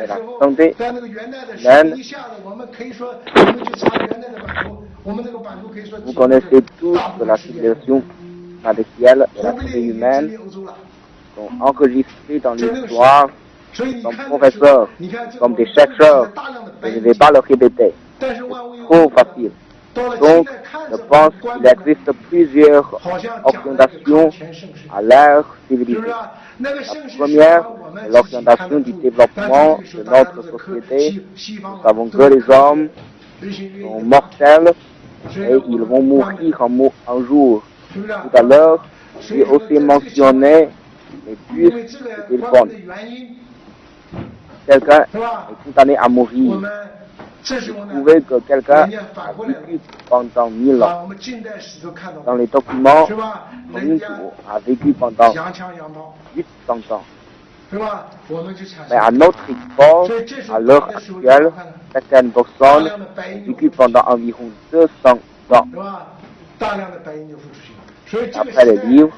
S1: et la santé humaine. Vous connaissez tous de la civilisation matérielle et la santé humaine sont enregistrés dans l'histoire comme professeurs, comme des chercheurs. Je ne vais pas le répéter. C'est trop facile. Donc, je pense qu'il existe plusieurs orientations à l'ère civilisée. La première est l'orientation du développement de notre société. Nous savons que les hommes sont mortels et ils vont mourir un jour. Tout à l'heure, j'ai aussi mentionné les puces de téléphone. Quelqu'un est condamné à mourir. Vous trouvez que quelqu'un a vécu pendant 1000 ans. Dans les documents, Ming a vécu pendant 800 ans. Mais à notre époque, à l'heure actuelle, certaines personnes ont vécu pendant environ 200 ans. Après les livres,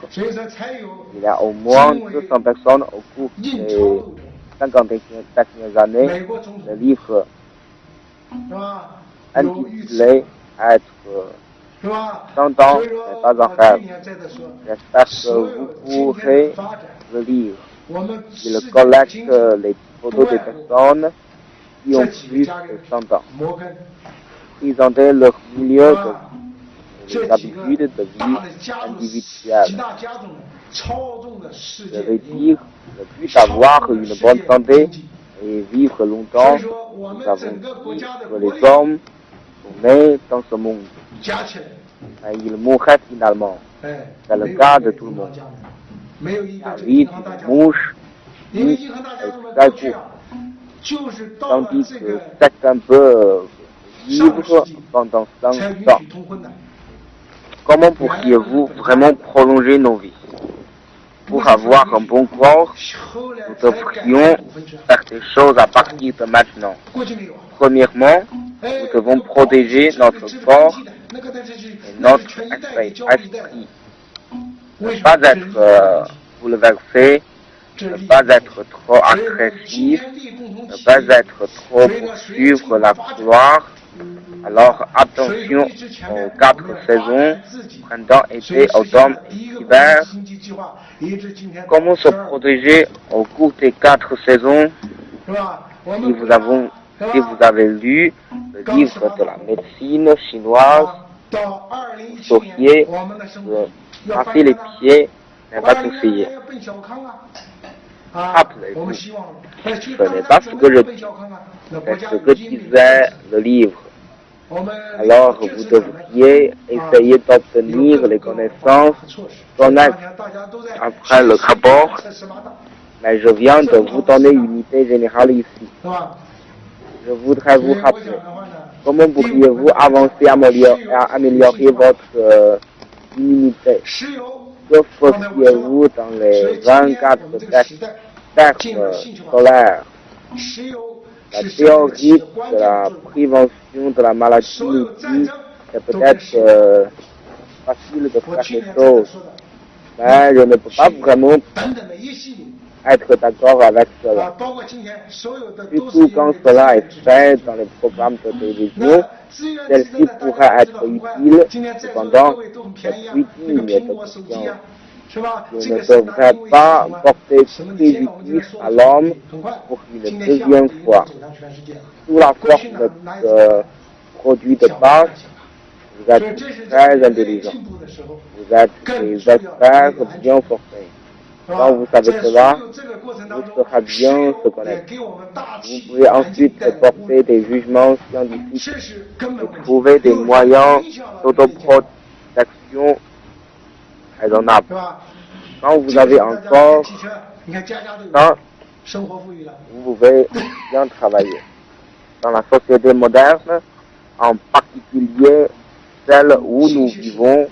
S1: il y a au moins 200 personnes au cours des 50 dernières années. Le livre intitulé Être 100 ans n'est pas un rêve. J'espère que vous pourrez le lire. Il collecte les photos des personnes qui ont plus de 100 ans. Présenter leur milieu de vie, les habitudes de vie individuelles. Je veux dire, le but d'avoir une bonne santé et vivre longtemps. Nous avons dit que les hommes sont nés dans ce monde. Et ils mourraient finalement. C'est le cas de tout le monde. La vie d'une mouche est très courte. Tandis que certains peuvent vivre pendant 100 ans. Comment pourriez-vous vraiment prolonger nos vies? Pour avoir un bon corps, nous devrions faire des choses à partir de maintenant. Premièrement, nous devons protéger notre corps et notre esprit. Ne pas être bouleversé, ne pas être trop agressif, ne pas être trop poursuivre la gloire. Alors attention aux 4 saisons, printemps, été, automne et hiver. Comment se protéger au cours des 4 saisons? Si vous avez lu le livre de la médecine chinoise, vous sauriez que masser les pieds n'est pas conseillé. Rappelez-vous, ce n'est pas ce que je dis, c'est ce que disait le livre. Alors vous devriez essayer d'obtenir les connaissances honnêtes après le rapport, mais je viens de vous donner une idée générale ici. Je voudrais vous rappeler, comment pourriez-vous avancer à améliorer votre immunité? Que faisiez-vous dans les 24 cercles scolaires? La théorie de la prévention de la maladie nous dit que c'est peut-être facile de faire les choses, mais je ne peux pas vraiment être d'accord avec cela. Surtout quand cela est fait dans les programmes de télévision, celle-ci pourrait être utile, cependant, c'est plus digne de conscience. Je ne devrais pas porter préjudice à l'homme pour une deuxième fois. Sous la forme de produits de base, vous êtes très intelligent. Vous êtes des experts bien formés. Quand vous savez cela, vous saurez bien se connaître. Vous pouvez ensuite porter des jugements scientifiques et trouver des moyens d'autoprotection raisonnables. Quand vous avez encore temps, vous pouvez bien travailler. Dans la société moderne, en particulier celle où nous vivons,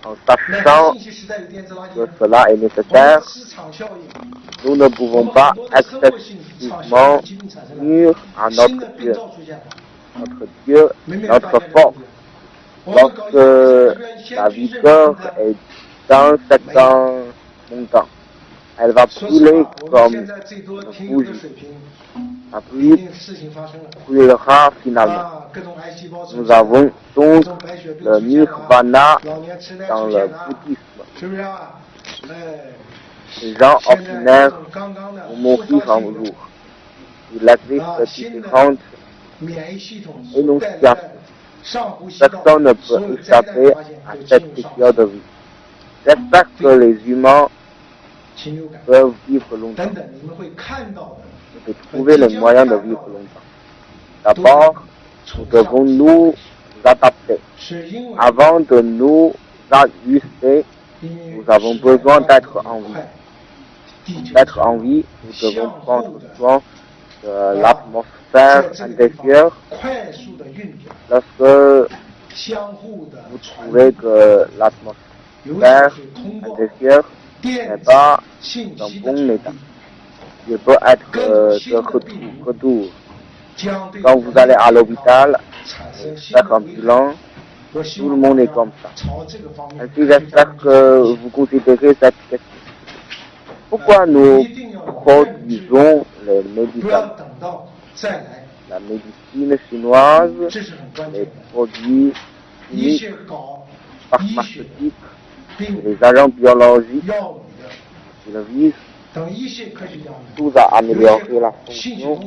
S1: en sachant que cela est nécessaire, nous ne pouvons pas excessivement nuire à notre Dieu. Notre Dieu, notre force. Lorsque la vigueur est d'un certain montant, elle va brûler comme une bougie. La pluie brûlera finalement. Nous avons donc le nirvana dans le bouddhisme. Les gens ordinaires vont mourir un jour. Il existe différentes énonciations. Personne ne peut échapper à cette période de vie. J'espère que les humains peuvent vivre longtemps et de trouver les moyens de vivre longtemps. D'abord, nous devons nous adapter. Avant de nous ajuster, nous avons besoin d'être en vie. D'être en vie, nous devons prendre soin de l'atmosphère intérieure. Lorsque vous trouvez que l'atmosphère intérieure n'est pas dans bon état, il peut être de retour. Quand vous allez à l'hôpital faire un bilan, tout le monde est comme ça. Ainsi, j'espère que vous considérez cette question. Pourquoi nous produisons les médicaments? La médecine chinoise, les produits chimiques, pharmaceutiques, les agents biologiques, ils visent tous à améliorer la fonction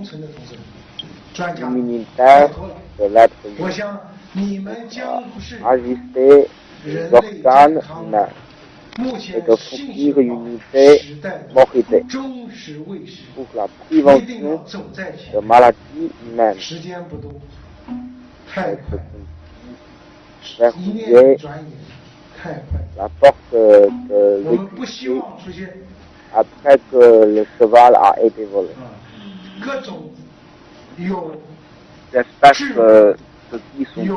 S1: immunitaire de l'être humain, ajuster les organes humains et de fournir une unité moralité pour la prévention de maladies humaines. Verrouiller la porte de l'écurie après que le cheval a été volé. J'espère que ceux qui sont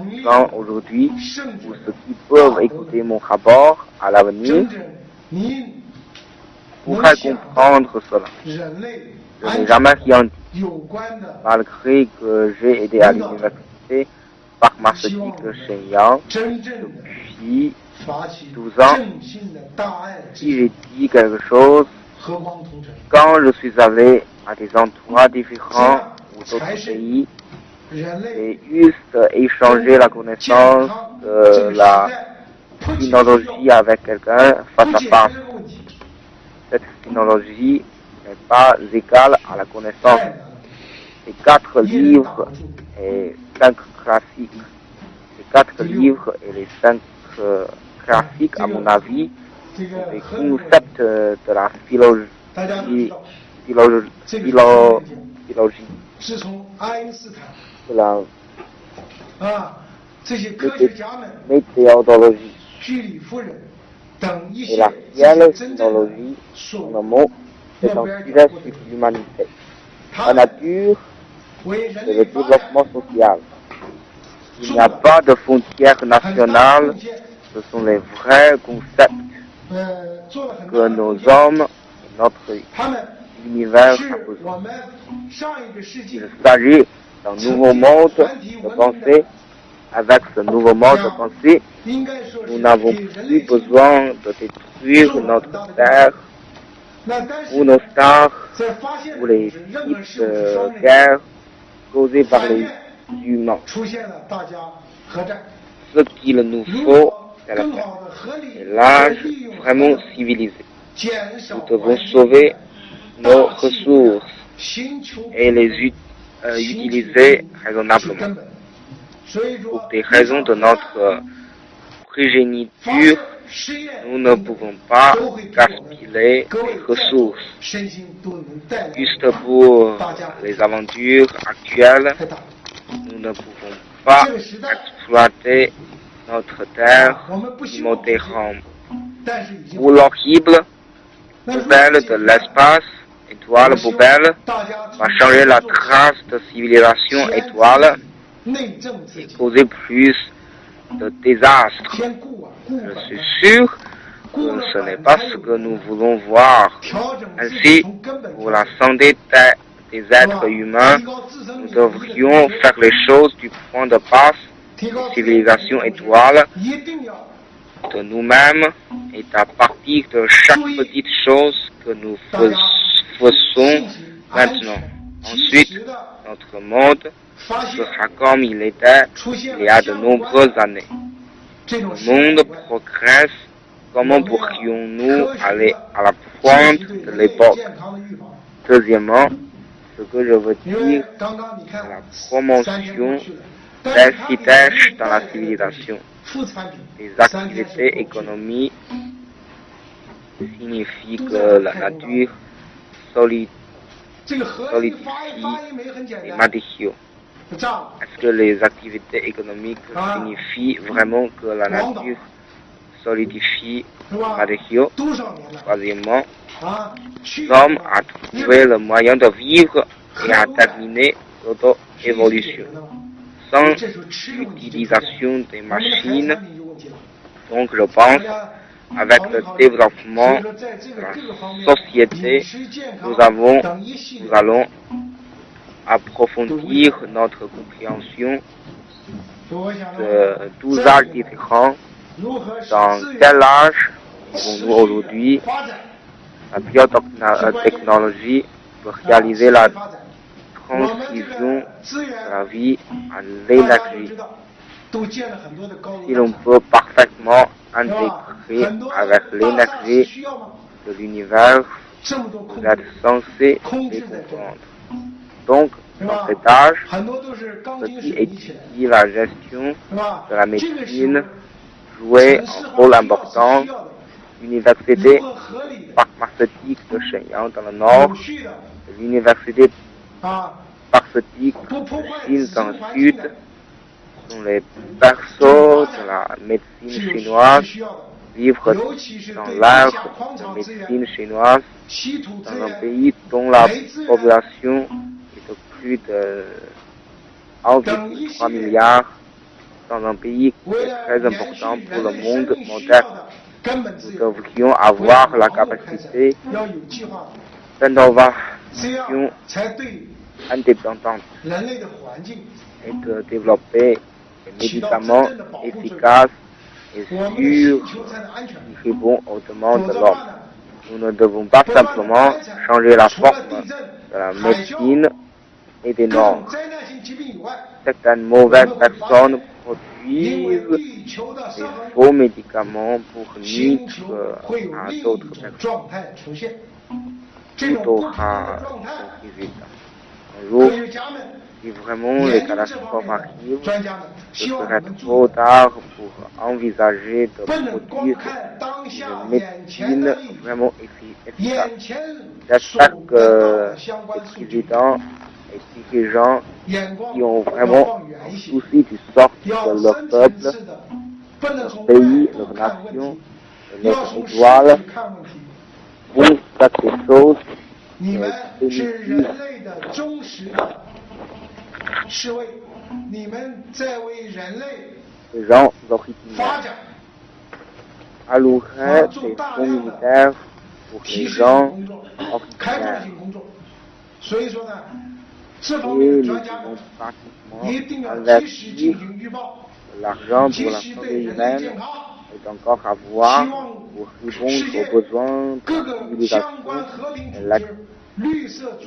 S1: présents aujourd'hui ou ceux qui peuvent écouter mon rapport à l'avenir pourraient comprendre cela. Je n'ai jamais rien dit, malgré que j'ai été à l'université pharmaceutique de Shenyang depuis 12 ans. Si j'ai dit quelque chose, quand je suis allé à des endroits différents ou d'autres pays, j'ai juste échangé la connaissance de la sinologie avec quelqu'un face à face. Cette sinologie n'est pas égale à la connaissance. Les 4 livres et 5 classiques. Les 4 livres et les 5 classiques, à mon avis, sont des concepts de la biologie,
S2: 是从爱因斯坦
S1: de la
S2: 这些科学家们
S1: météorologie
S2: 居里夫人等一
S1: et
S2: 些
S1: la
S2: 这些真正的
S1: technologie,
S2: 所
S1: en un mot, c'est un sujet sur l'humanité. La nature,
S2: 为人
S1: c'est
S2: 类
S1: le
S2: 发展
S1: développement social. Il n'y a pas de frontières
S2: 很大的
S1: nationales,
S2: 贡献，
S1: ce sont les vrais concepts
S2: 做了很大
S1: que
S2: 的
S1: nos
S2: 贡献。
S1: hommes et notre
S2: 他们
S1: univers a
S2: 是
S1: besoin.
S2: 我们上一个世纪
S1: Il s'agit d'un nouveau monde de pensée. Avec ce nouveau mode de pensée,
S2: 应该说是
S1: nous n'avons
S2: 给人
S1: plus
S2: 类进步
S1: besoin de détruire notre terre
S2: 那但
S1: ou
S2: 是
S1: nos stars
S2: 在发现
S1: ou
S2: 的
S1: les
S2: 同时，任何
S1: types
S2: 事物是双
S1: de
S2: 刃剑，
S1: guerres causées par
S2: 反
S1: les
S2: 面
S1: humains.
S2: 出现了大家核战。
S1: Ce qu'il nous
S2: 如
S1: faut,
S2: 果
S1: c'est la
S2: 更
S1: paix.
S2: 好的合理
S1: Et
S2: 地
S1: l'âge
S2: 利用
S1: vraiment
S2: 核能
S1: civilisé.
S2: 减少
S1: Nous devons
S2: 环境污
S1: sauver
S2: 染
S1: nos
S2: 大气污染
S1: ressources
S2: 星球
S1: et les
S2: 平衡
S1: utiliser
S2: 是
S1: raisonnablement.
S2: 根本。所以说
S1: Pour des raisons de notre
S2: 发
S1: progéniture,
S2: 射实验
S1: nous ne pouvons pas
S2: 都会给我们
S1: gaspiller
S2: 各位
S1: les
S2: 在座
S1: ressources
S2: 身心都能带来
S1: juste pour
S2: 大家
S1: les aventures actuelles.
S2: 太大。
S1: Nous ne pouvons pas exploiter notre terre
S2: 我们不希望
S1: modérant
S2: 但是已经
S1: ou l'horrible
S2: 那如果
S1: poubelle
S2: 解决
S1: de l'espace, étoile
S2: 我希望
S1: poubelle,
S2: 大家
S1: va changer la trace de civilisation
S2: 先
S1: étoile
S2: 内政自
S1: et
S2: 己，
S1: causer plus de désastres.
S2: 先固啊固
S1: Je
S2: 本
S1: suis
S2: 的
S1: sûr que ce n'est pas ce que nous voulons voir.
S2: 调整自己
S1: Ainsi,
S2: 从根本
S1: pour la santé des êtres humains,
S2: 提高自身
S1: nous
S2: 免疫力的
S1: devrions
S2: 同时
S1: faire les choses du point de base
S2: 提高
S1: des civilisations étoiles
S2: 一定要
S1: de nous-mêmes et à partir de chaque petite chose que nous
S2: 大家
S1: faisons
S2: 进行安
S1: maintenant.
S2: 全及
S1: Ensuite,
S2: 时的
S1: notre monde
S2: 发现
S1: sera comme il était
S2: 出现
S1: il y
S2: 了
S1: a de
S2: 相关
S1: nombreuses années.
S2: 这种
S1: Le
S2: 事件
S1: monde
S2: 以外
S1: progresse. Comment pourrions-nous aller à la pointe
S2: 进行
S1: de
S2: 对人类
S1: l'époque?
S2: 健康的预防。
S1: Deuxièmement, ce que je veux
S2: 因为
S1: dire,
S2: 刚刚你看
S1: la
S2: 3天过
S1: promotion
S2: 去了，但是它
S1: des
S2: 给人类
S1: tâches
S2: 带
S1: dans
S2: 来
S1: la
S2: 的
S1: civilisation.
S2: 副产品
S1: Les
S2: 3天是
S1: activités
S2: 过去的
S1: économiques signifient que la nature solidifie
S2: 这个核一发一枚很简
S1: les
S2: 单，
S1: matériaux.
S2: 炸了。
S1: Est-ce que les activités économiques signifient vraiment que la nature solidifie
S2: 是
S1: les
S2: 吧？
S1: matériaux?
S2: 多少年了
S1: Troisièmement,
S2: 啊？去
S1: l'homme a trouvé le moyen de vivre et a terminé l'auto-évolution sans l'utilisation des machines. Donc je pense, avec le développement de la société, nous allons approfondir notre compréhension de 12 âges différents. Dans quel âge vivons-nous aujourd'hui? La biotechnologie peut réaliser la transition de la vie à l'énergie. Si l'on peut parfaitement intégrer avec l'énergie de l'univers, vous êtes censé les comprendre. Donc, dans cet âge, ceux qui étudient la gestion de la médecine jouait un rôle important. L'université pharmaceutique de Shenyang dans le nord, l'université pharmaceutique de Chine dans le sud, sont les berceaux de la médecine chinoise, vivre dans l'art de médecine chinoise, dans un pays dont la population est de plus de 1,3 milliard, dans un pays qui est très important pour le monde moderne. Nous devrions avoir la capacité d'innovation indépendante et de développer des médicaments efficaces et sûrs qui répondent aux demandes de l'homme. Nous ne devons pas simplement changer la forme de la médecine et des normes. Certaines mauvaises personnes produisent des faux médicaments pour nuire à d'autres personnes. Tout aura son résultat. Un jour, si vraiment les catastrophes arrivent, ce serait trop tard pour envisager de produire médecine vraiment efficace. J'espère que les présidents et dirigeants qui ont vraiment un souci du sort de leur peuple, leur pays, leur nation, leur étoile, vont faire des choses définitives. Les gens originaires alloueraient des fonds militaires pour les gens originaires. Et nous devons pratiquement investir l'argent pour la santé humaine et encore avoir pour répondre aux besoins de la civilisation et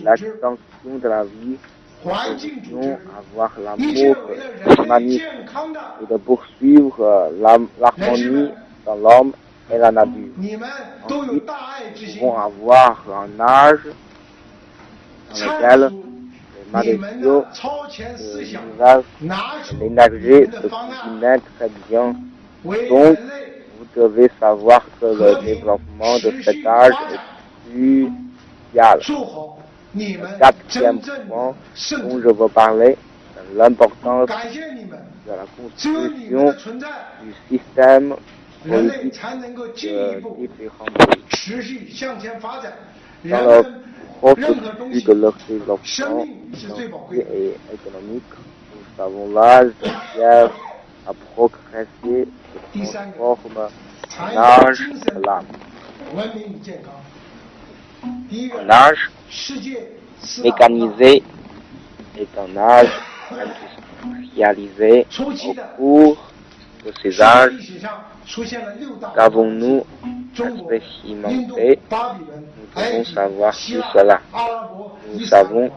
S1: l'extension de la vie. Nous devons avoir l'amour de l'humanité et de poursuivre l'harmonie dans l'homme et la nature. Ensuite, nous devons avoir un âge dans lequel les matériaux, l'univers et l'énergie se combinent très bien. Donc, vous devez savoir que le développement de cet âge est crucial. Le quatrième point dont je veux parler, c'est l'importance de la constitution du système politique de différents pays. Dans le processus de leur développement financier et économique, nous savons l'âge de pierre a progressé et se transforme en âge de l'âme. Un âge mécanisé est un âge industrialisé. Au cours de ces âges, qu'avons-nous expérimenté? Nous devons savoir tout cela. Nous savons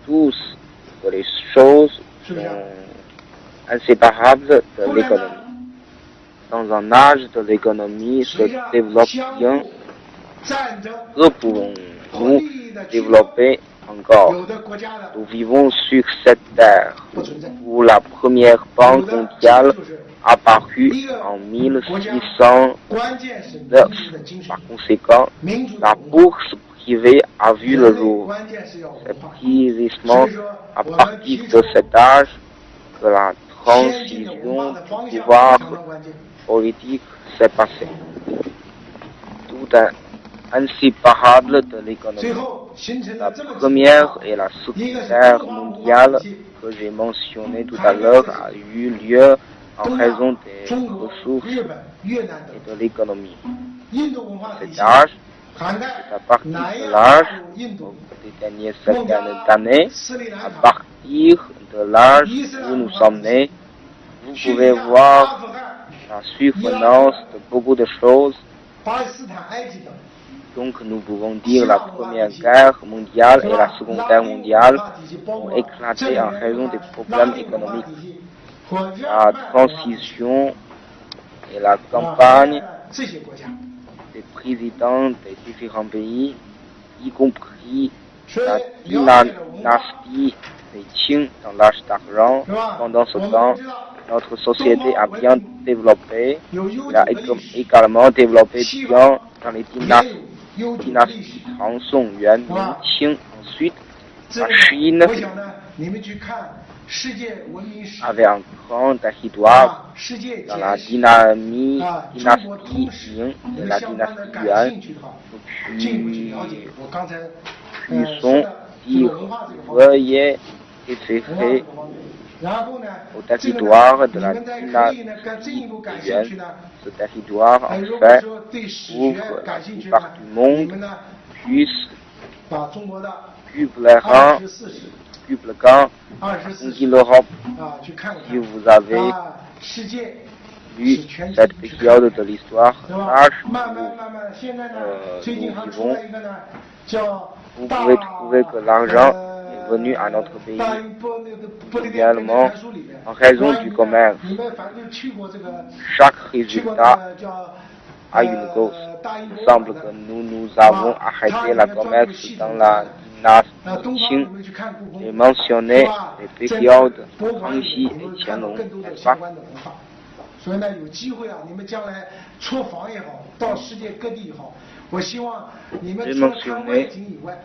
S1: tous que les choses sont inséparables de l'économie. Dans un âge de l'économie se développe bien, que pouvons-nous développer encore? Nous vivons sur cette terre où la première banque mondiale apparue en 1609. Par conséquent, la bourse privée a vu le jour. C'est précisément à partir de cet âge que la transition du pouvoir politique s'est passée. Tout est inséparable de l'économie. La première et la seconde guerre mondiale que j'ai mentionnées tout à l'heure a eu lieu en raison des ressources et de l'économie. Cet âge, c'est à partir de l'âge des dernières centaines d'années, à partir de l'âge où nous sommes nés, vous pouvez voir la survenance de beaucoup de choses. Donc nous pouvons dire la première guerre mondiale et la seconde guerre mondiale ont éclaté en raison des problèmes économiques. La transition et la campagne des présidents des différents pays, y compris la dynastie des Qing dans l'âge d'argent. Pendant ce temps, notre société a bien développé. Elle a également développé bien dans les dynasties Tang, Song, Yuan, Ming, Qing. Ensuite, la Chine avait un grand territoire dans la dynastie Ming et la dynastie Yuan. Puis son dire, veuillez référer au territoire de la dynastie Yuan. Ce territoire, en fait, ouvre la plupart du monde, puisse publiquement conquis l'Europe. Si vous avez lu cette période de l'histoire, l'âge où nous vivons, vous pouvez trouver que l'argent est venu à notre pays également en raison du commerce. Chaque résultat a une cause. Il semble que nous avons arrêté le commerce dans la dynastie Qing. J'ai mentionné les périodes Kangxi et Qianlong, n'est-ce pas?
S2: 所以呢，有机会啊，你们将来出访也好，到世界各地以后，我希望你们
S1: J'ai
S2: 除了看外
S1: mentionné
S2: 景以外，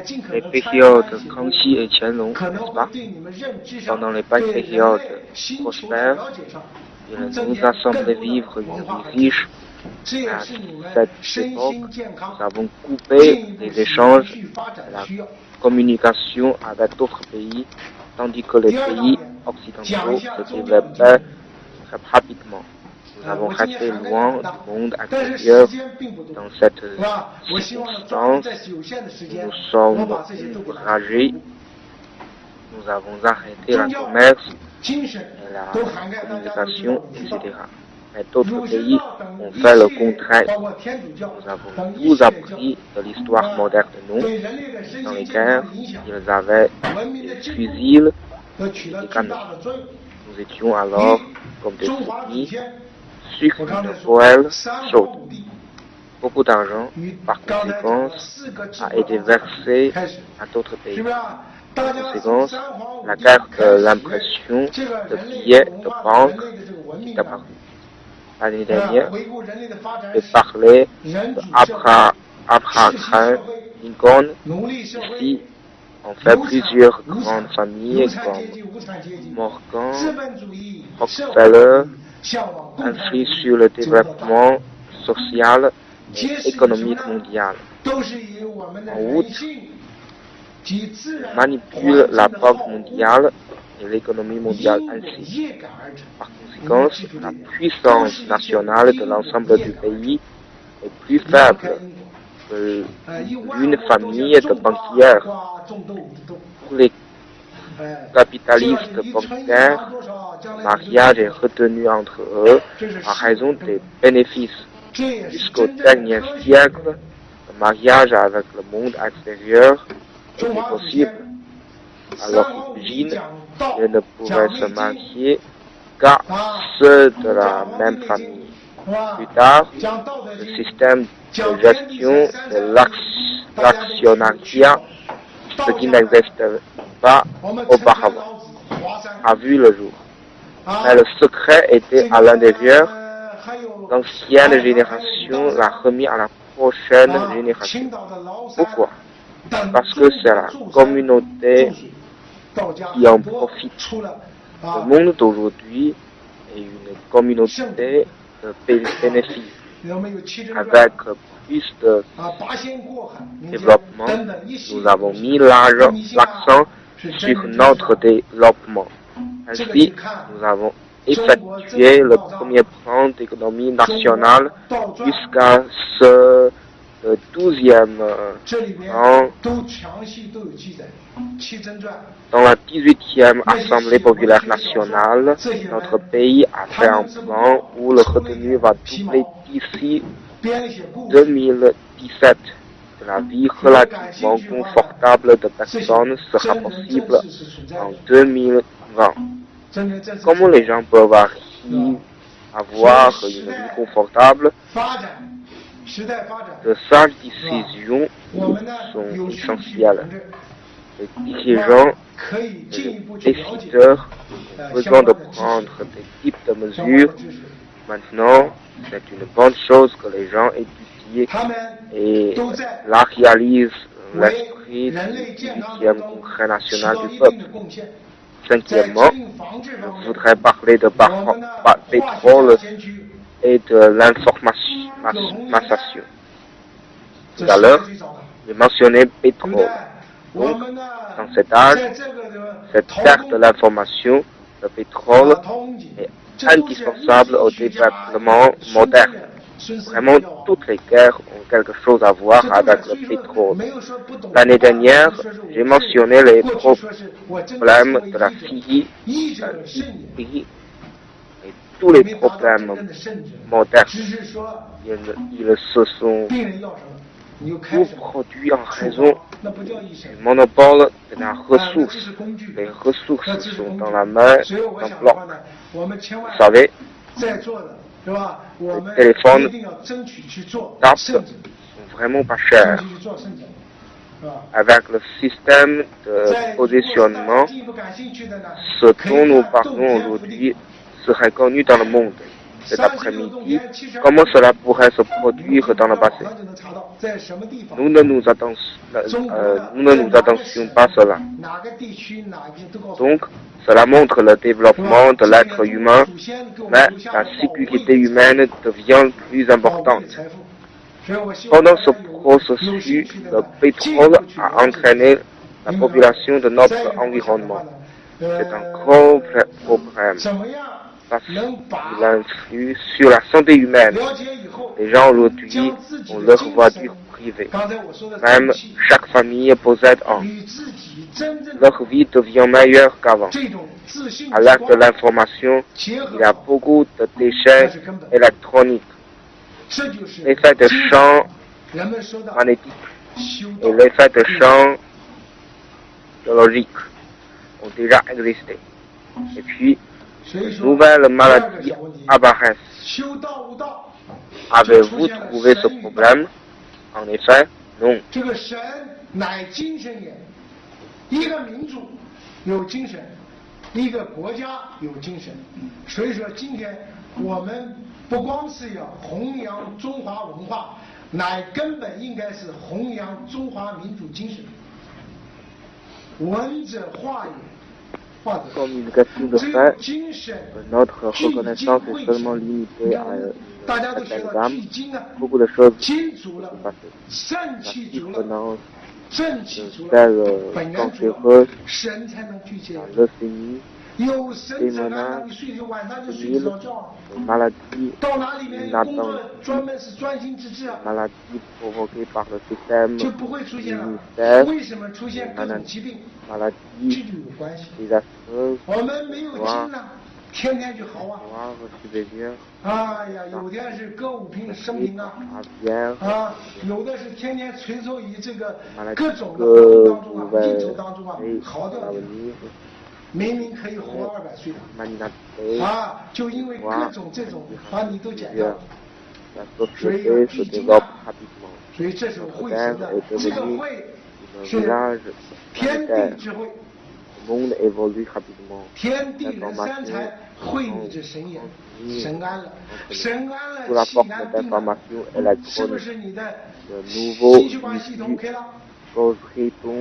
S2: 尽可
S1: les
S2: 能参与
S1: périodes
S2: 一些活动
S1: Kangxi et Qianlong,
S2: 可能
S1: n'est-ce
S2: 会
S1: pas?
S2: 对你们认知上
S1: Pendant les
S2: 对
S1: bonnes
S2: 人
S1: périodes
S2: 类星球的
S1: prospères,
S2: 了解上，
S1: il
S2: 增
S1: nous
S2: 添
S1: a
S2: 更
S1: semblé
S2: 多的
S1: vivre
S2: 文
S1: une
S2: 化和
S1: vie
S2: 知识
S1: riche.
S2: 这也
S1: À
S2: 是你们
S1: cette
S2: 身
S1: époque,
S2: 心健康
S1: nous avons
S2: 进
S1: coupé
S2: 一步
S1: les
S2: 持
S1: échanges
S2: 续发展
S1: et
S2: 的
S1: la
S2: 需要。
S1: communication avec d'autres pays, tandis que les
S2: 第二大
S1: pays
S2: 点，讲
S1: occidentaux
S2: 一下
S1: se
S2: 宗教的精
S1: développaient
S2: 神。
S1: très rapidement. Nous avons
S2: 我今天
S1: resté
S2: 涵盖
S1: loin
S2: 很大
S1: du monde
S2: 但是时
S1: extérieur
S2: 间并不多，
S1: dans cette
S2: 是吧？我希望呢，抓住
S1: circonstance.
S2: 在有限的时间
S1: Nous，
S2: 我
S1: sommes
S2: 把这些都给大家
S1: encouragés,
S2: 讲。
S1: nous avons arrêté le
S2: 宗教
S1: commerce
S2: 精神
S1: et la
S2: 都涵盖大家都知道
S1: communication,
S2: 儒释道
S1: etc. Mais d'autres
S2: 儒释
S1: pays
S2: 道等
S1: ont
S2: 一
S1: fait le
S2: 系列，
S1: contraire.
S2: 包括天主教
S1: Nous avons
S2: 等一
S1: tous
S2: 系列教
S1: appris de l'histoire moderne, non?
S2: 对人类的身
S1: Dans
S2: 心
S1: les
S2: 健康
S1: guerres,
S2: 的影响，
S1: ils avaient
S2: 文明的
S1: des
S2: 进步
S1: fusils,
S2: 都起了
S1: des
S2: 巨
S1: canons.
S2: 大的作用。
S1: Nous étions alors
S2: 一
S1: comme des
S2: 中华主
S1: soumis
S2: 天，
S1: sur
S2: 我刚才
S1: une
S2: 说
S1: poêle
S2: 三皇
S1: chaude.
S2: 五帝，
S1: Beaucoup d'argent,
S2: 与
S1: par
S2: 刚才讲的
S1: conséquence,
S2: 四个治
S1: a
S2: 国
S1: été
S2: 方法
S1: versé
S2: 开始，
S1: à d'autres
S2: 是
S1: pays.
S2: 不是啊？大
S1: Par
S2: 家从
S1: conséquence,
S2: 三皇五
S1: la
S2: 帝
S1: carte
S2: 开始，
S1: l'impression
S2: 这个
S1: de
S2: 人类
S1: billets
S2: 的
S1: de
S2: 文化、
S1: banque
S2: 人类的这个文明
S1: est
S2: 呢
S1: apparu. L'année
S2: 是吧
S1: dernière,
S2: 回顾人类的发展
S1: j'ai
S2: 史，
S1: parlé
S2: 人
S1: de
S2: 主社会、
S1: Abraham Lincoln.
S2: 奴隶社会、
S1: Ici, on fait
S2: 无产
S1: plusieurs
S2: 无产
S1: grandes familles
S2: 有产阶
S1: comme
S2: 级、无产阶级、资
S1: Morgan,
S2: 本主义、社会
S1: Rockefeller,
S2: 主义向往共产主
S1: inscrits
S2: 义
S1: sur le
S2: 走到大
S1: développement social
S2: 揭
S1: et
S2: 示以什么
S1: économique
S2: 呢？
S1: mondial.
S2: 都是以我们的
S1: En
S2: 人
S1: route,
S2: 性及自然
S1: manipule
S2: 环
S1: la
S2: 境的好
S1: Banque
S2: 恶
S1: mondiale et l'économie mondiale
S2: 因果
S1: ainsi.
S2: 业感而成。
S1: Par conséquent, la puissance nationale de l'ensemble du pays est plus
S2: 离不开
S1: faible
S2: 因果。
S1: que
S2: 一万
S1: l'une
S2: 物都
S1: famille
S2: 像
S1: de
S2: 种瓜
S1: banquiers.
S2: 瓜种豆腐豆，
S1: Pour les
S2: 哎，
S1: capitalistes
S2: 这个你存银
S1: bancaires,
S2: 行多少，将
S1: le
S2: 来你就
S1: mariage
S2: 知
S1: est
S2: 道
S1: retenu entre eux
S2: 这是
S1: en
S2: 世
S1: raison
S2: 根
S1: des
S2: 本
S1: bénéfices.
S2: 这也是
S1: Jusqu'au
S2: 真正的
S1: dernier
S2: 科学的根
S1: siècle,
S2: 本。
S1: le mariage avec le monde extérieur
S2: 中
S1: était
S2: 华祖
S1: possible.
S2: 先
S1: À
S2: 三皇五帝
S1: l'origine,
S2: 讲道
S1: ils ne pouvaient
S2: 讲
S1: se
S2: 内经
S1: marier qu'à
S2: 啊，
S1: ceux
S2: 讲
S1: de la
S2: 黄帝
S1: même
S2: 内经
S1: famille.
S2: 是吧
S1: Plus？tard,
S2: 讲道德
S1: le
S2: 经，
S1: système
S2: 讲
S1: de
S2: 天地
S1: gestion
S2: 三
S1: de
S2: 三一，大家都清楚
S1: l'actionnariat,
S2: 道
S1: ce qui
S2: 家呢，
S1: n'existait pas
S2: 我们陈传
S1: auparavant,
S2: 老子华山
S1: a vu le jour.
S2: 啊
S1: Mais，le secret
S2: 这
S1: était
S2: 个
S1: à l'intérieur.
S2: 还有
S1: L'ancienne génération l'a remis à la prochaine
S2: 啊，
S1: génération.
S2: 青岛的崂山
S1: Pourquoi?
S2: 等
S1: Parce que c'est la
S2: 众山
S1: communauté
S2: 众水道家
S1: qui en
S2: 很多
S1: profite.
S2: 出了
S1: Le
S2: 啊，
S1: monde d'aujourd'hui est une communauté de bénéfices
S2: 我们有七真传
S1: avec plus de
S2: 啊，八仙过海民间
S1: développement.
S2: 等等一系
S1: Nous
S2: 列
S1: avons mis l'accent sur notre développement.
S2: 这个去
S1: Ainsi,
S2: 看
S1: nous avons effectué le premier plan d'économie nationale
S2: 道传
S1: jusqu'à ce 12e
S2: 这里边
S1: plan
S2: 都详细都有记载，七真传
S1: dans la 18e Assemblée populaire nationale. Notre pays a fait un plan où le revenu va doubler d'ici
S2: 编写故事，
S1: 2017. La vie relativement confortable de personnes sera possible en 2020.
S2: 真真正
S1: Comment les gens peuvent arriver à avoir une vie confortable?
S2: 发展，时代发展，
S1: De sages décisions
S2: 我们呢
S1: sont
S2: 有数据
S1: essentielles.
S2: 凭证，
S1: Les dirigeants
S2: 可以
S1: et
S2: 进一
S1: les
S2: 步去了解
S1: décideurs ont
S2: 相
S1: besoin
S2: 关
S1: de
S2: 的知识
S1: prendre des types de
S2: 相关
S1: mesures.
S2: 的知识，
S1: Maintenant, c'est une bonne chose que les gens étudient
S2: 他们
S1: et
S2: 都在
S1: la réalisent
S2: 为
S1: l'esprit
S2: 人
S1: du
S2: 类健康
S1: 18e
S2: 当中
S1: congrès
S2: 起
S1: national
S2: 到
S1: du
S2: 一定
S1: peuple.
S2: 的贡献。在
S1: Cinquièmement,
S2: 疾病防治方
S1: je
S2: 面，
S1: voudrais parler de
S2: 我们呢
S1: pétrole
S2: 化学家先驱
S1: et de l'informatisation.
S2: 这
S1: Tout à
S2: 是
S1: l'heure,
S2: 最早的，
S1: j'ai mentionné
S2: 对不对
S1: pétrole.？
S2: 我们呢，
S1: Dans cet âge,
S2: 在这个的
S1: cette
S2: 投
S1: terre
S2: 工
S1: de l'information, le pétrole
S2: 投景
S1: est
S2: 这都是
S1: indispensable au
S2: 历史学家
S1: développement
S2: 孙
S1: moderne.
S2: 思远孙思
S1: Vraiment,
S2: 邈要往
S1: toutes les guerres ont quelque chose à voir
S2: 这
S1: avec
S2: 所
S1: le
S2: 以说
S1: pétrole.
S2: 没有说不懂
S1: L'année
S2: 的
S1: dernière,
S2: 说是我
S1: j'ai
S2: 是
S1: mentionné les
S2: 过去说是我真的
S1: problèmes
S2: 作为
S1: de la
S2: 医者
S1: Syrie,
S2: 医者甚也
S1: et tous les
S2: 没达到真
S1: problèmes
S2: 正的圣者，
S1: modernes.
S2: 只是说
S1: Ils se sont
S2: 病人要什么你就开
S1: tous
S2: 什么，
S1: produits en
S2: 处
S1: raison
S2: 方那不叫医生
S1: du，monopole de la
S2: 那这
S1: ressource.
S2: 是工具，
S1: Les
S2: 那
S1: ressources
S2: 这是
S1: sont
S2: 工
S1: dans
S2: 具
S1: la main
S2: 所以我
S1: d'un
S2: 想的话
S1: bloc.
S2: 呢，我们千
S1: Vous
S2: 万
S1: savez,
S2: 在座的是吧？我们
S1: téléphone
S2: 一定要争取去做
S1: tapes
S2: 圣者，
S1: sont vraiment pas
S2: 争
S1: chers.
S2: 取去做圣者，是吧？
S1: Avec le système de
S2: 在如果是大家
S1: positionnement,
S2: 进一步感兴趣的呢，
S1: ce
S2: 可
S1: dont
S2: 以
S1: nous
S2: 看洞
S1: parlons
S2: 天福地
S1: aujourd'hui serait connu dans le monde. cet après-midi, comment cela pourrait se produire dans le passé. Nous ne nous attentions pas cela. Donc, cela montre le développement de l'être humain, mais la sécurité humaine devient plus importante. Pendant ce processus, le pétrole a entraîné la population de notre environnement. C'est un grand problème parce qu'il influe sur la santé humaine. Les gens aujourd'hui ont leur voiture privée. Même chaque famille possède un. Leur vie devient meilleure qu'avant. À l'ère de l'information, il y a beaucoup de déchets électroniques. L'effet de champ magnétique et l'effet de champ biologique ont déjà existé. Et puis, de nouvelles maladies apparaissent. Avez-vous trouvé ce problème? En effet, non.
S2: 一个国家有精神，所以说今天我们不光是要弘扬中华文化，乃根本应该是弘扬中华民族精神。文者化也，化者。精神。
S1: Notre reconnaissance est seulement limitée à certaines gammes. Beaucoup de choses se passent. La souffrance, celle cancéreuse, la leucémie, les menaces, les maladies inattendues, maladies provoquées par le système immunitaire, maladies désastreuses, noires, supérieures,
S2: 哎呀，有的是歌舞升平啊，有的是天天垂头于这个各种的当中啊，应酬当中啊，好掉的，明明可以活200岁的，就因为各种这种把你都减掉了，所以要聚精啊，所以这是会神的，这个会是天地之会。 天地人三才会你之神也，神安了，神安了，气安定了，是不是你的心血管系统 OK 了？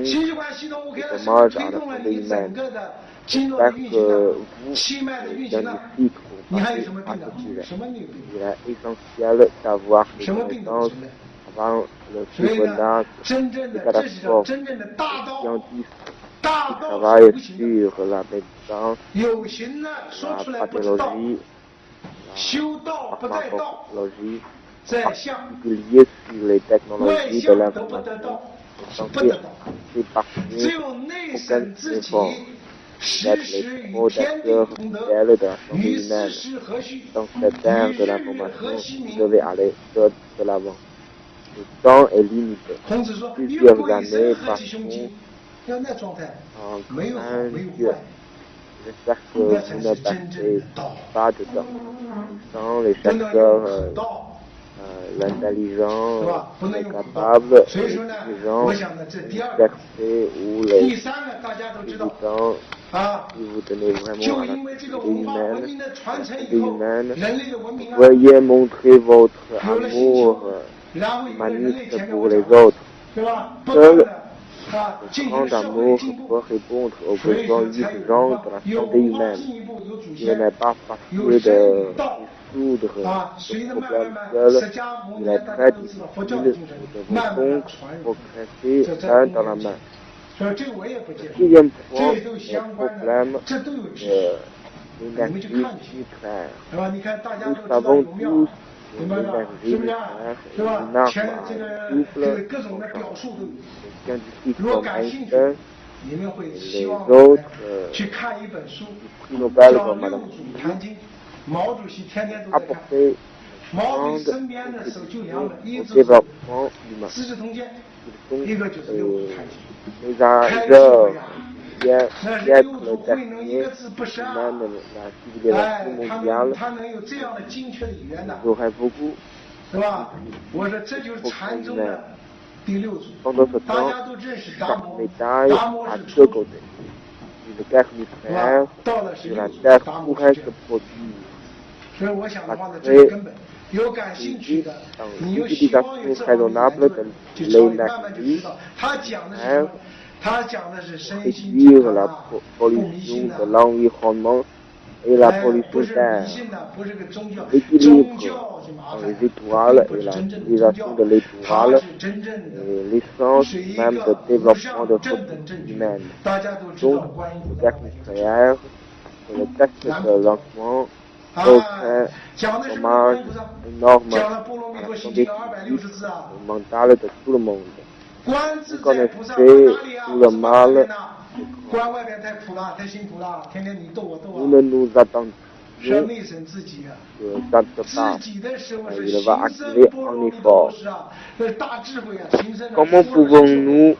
S2: 心血管系统 OK 了，是不是推动了你整个的经络的运行了，气脉的运行了？你还有什么病的？什么病？什么病都存在。所以呢，真正的这是叫真正的大道。 大道是无形的，有形呢说出来不知道，修道不在道，在相，外相得不得道，不得道。只有内审自己，时时与天地同德，与世事何须？与日月何须明？孔子说：“月不以身，何其凶吉？” 要那状态，没有好，没有坏，那才是真正的道。真的有苦道，是吧？不能用苦道。所以说呢，我想呢，这第2个，第3个大家都知道啊，就因为这个文化文明的传承以后，人类的文明啊，有了星球，然后一个人类前面我讲，对吧？不断的。
S1: Grand amour doit répondre aux besoins urgents de la santé humaine. Il n'est pas facile de résoudre ce problème seul. Il est très difficile. Nous devons donc progresser main dans la main. Le 6e point est le problème de l'énergie nucléaire. Nous savons tous que l'énergie nucléaire est une arme à souffle scientifiques comme Einstein, les autres, prix Nobel comme Madame Curie, apporté une grande contribution au développement humain. Ils sont les âgeurs siècle dernier, même la civilisation mondiale, ils auraient beaucoup humain. Pendant ce temps, chaque médaille a 2 côtés. Une guerre nucléaire sur la Terre pourrait se produire.
S2: 所以我想的话呢，这
S1: très
S2: 是根本。有感兴趣的，你又希望有这方面的研究的，去稍微慢慢就知道。他讲的是什么？他讲的是身心健
S1: réduire
S2: 康
S1: la
S2: 啊，不迷
S1: pollution
S2: 信的
S1: de。l'environnement et la
S2: 哎，不
S1: pollution
S2: 是迷
S1: d'air,
S2: 信的，不是个宗教，
S1: l'équilibre
S2: 宗教就麻
S1: dans
S2: 烦
S1: les étoiles
S2: 并不
S1: et
S2: 是
S1: la
S2: 真正的宗
S1: civilisation
S2: 教
S1: de，
S2: 它
S1: l'étoile
S2: 是真正的，
S1: et l'essence
S2: 是一
S1: même
S2: 个
S1: de
S2: 无
S1: développement
S2: 上
S1: de
S2: 正等正
S1: ressources
S2: 觉。
S1: humaines.
S2: 大家都知道
S1: Donc,
S2: 观音菩
S1: le
S2: 萨的
S1: test
S2: 那个
S1: nucléaire, c'est le test de lancement
S2: 啊
S1: aucun
S2: 讲的是不是观
S1: hommage
S2: 音菩萨？
S1: énorme
S2: 讲了《波罗蜜
S1: à
S2: 多
S1: la
S2: 心
S1: santé
S2: 经》260
S1: physique
S2: 字啊。
S1: et mentale de tout le monde.
S2: 观自
S1: Vous
S2: 在菩萨
S1: connaissez
S2: 观哪里啊？
S1: tout
S2: 不
S1: le
S2: 是观外
S1: mal
S2: 面呐，观外边太苦了，太辛苦了，天天你斗我斗
S1: Nous
S2: 啊。
S1: ne nous attendions
S2: 审内审自己啊。
S1: que ça ne se
S2: 自
S1: passe.
S2: 己的时候是
S1: Il
S2: 行
S1: va
S2: 深
S1: activer
S2: 般
S1: un
S2: 若蜜多
S1: effort.
S2: 时啊，这是大智慧啊，行深的。
S1: Comment pouvons-nous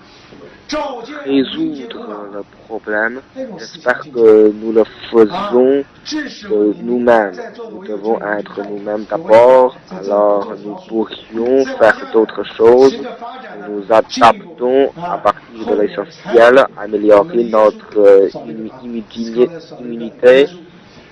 S2: 照见理解通
S1: résoudre
S2: 啊
S1: le problème?
S2: 那种思想
S1: J'espère
S2: 境界
S1: que nous le
S2: 啊
S1: faisons
S2: 致使
S1: de
S2: 我你
S1: nous-mêmes.
S2: 在座的
S1: Nous
S2: 我有
S1: devons
S2: 这个
S1: être
S2: 看
S1: nous-mêmes
S2: 法
S1: d'abord,
S2: 在这
S1: alors
S2: 不做
S1: nous
S2: 少数
S1: pourrions
S2: 再往
S1: faire
S2: 下呢
S1: d'autres choses.
S2: 随着发展呢
S1: Nous
S2: 进一步
S1: adaptons à
S2: 啊
S1: partir
S2: 后
S1: de
S2: 面
S1: l'essentiel,
S2: 我们
S1: améliorer
S2: 的耶稣
S1: notre
S2: 少了一个啊
S1: immunité,
S2: 刚才少了一个
S1: immunité
S2: 耶稣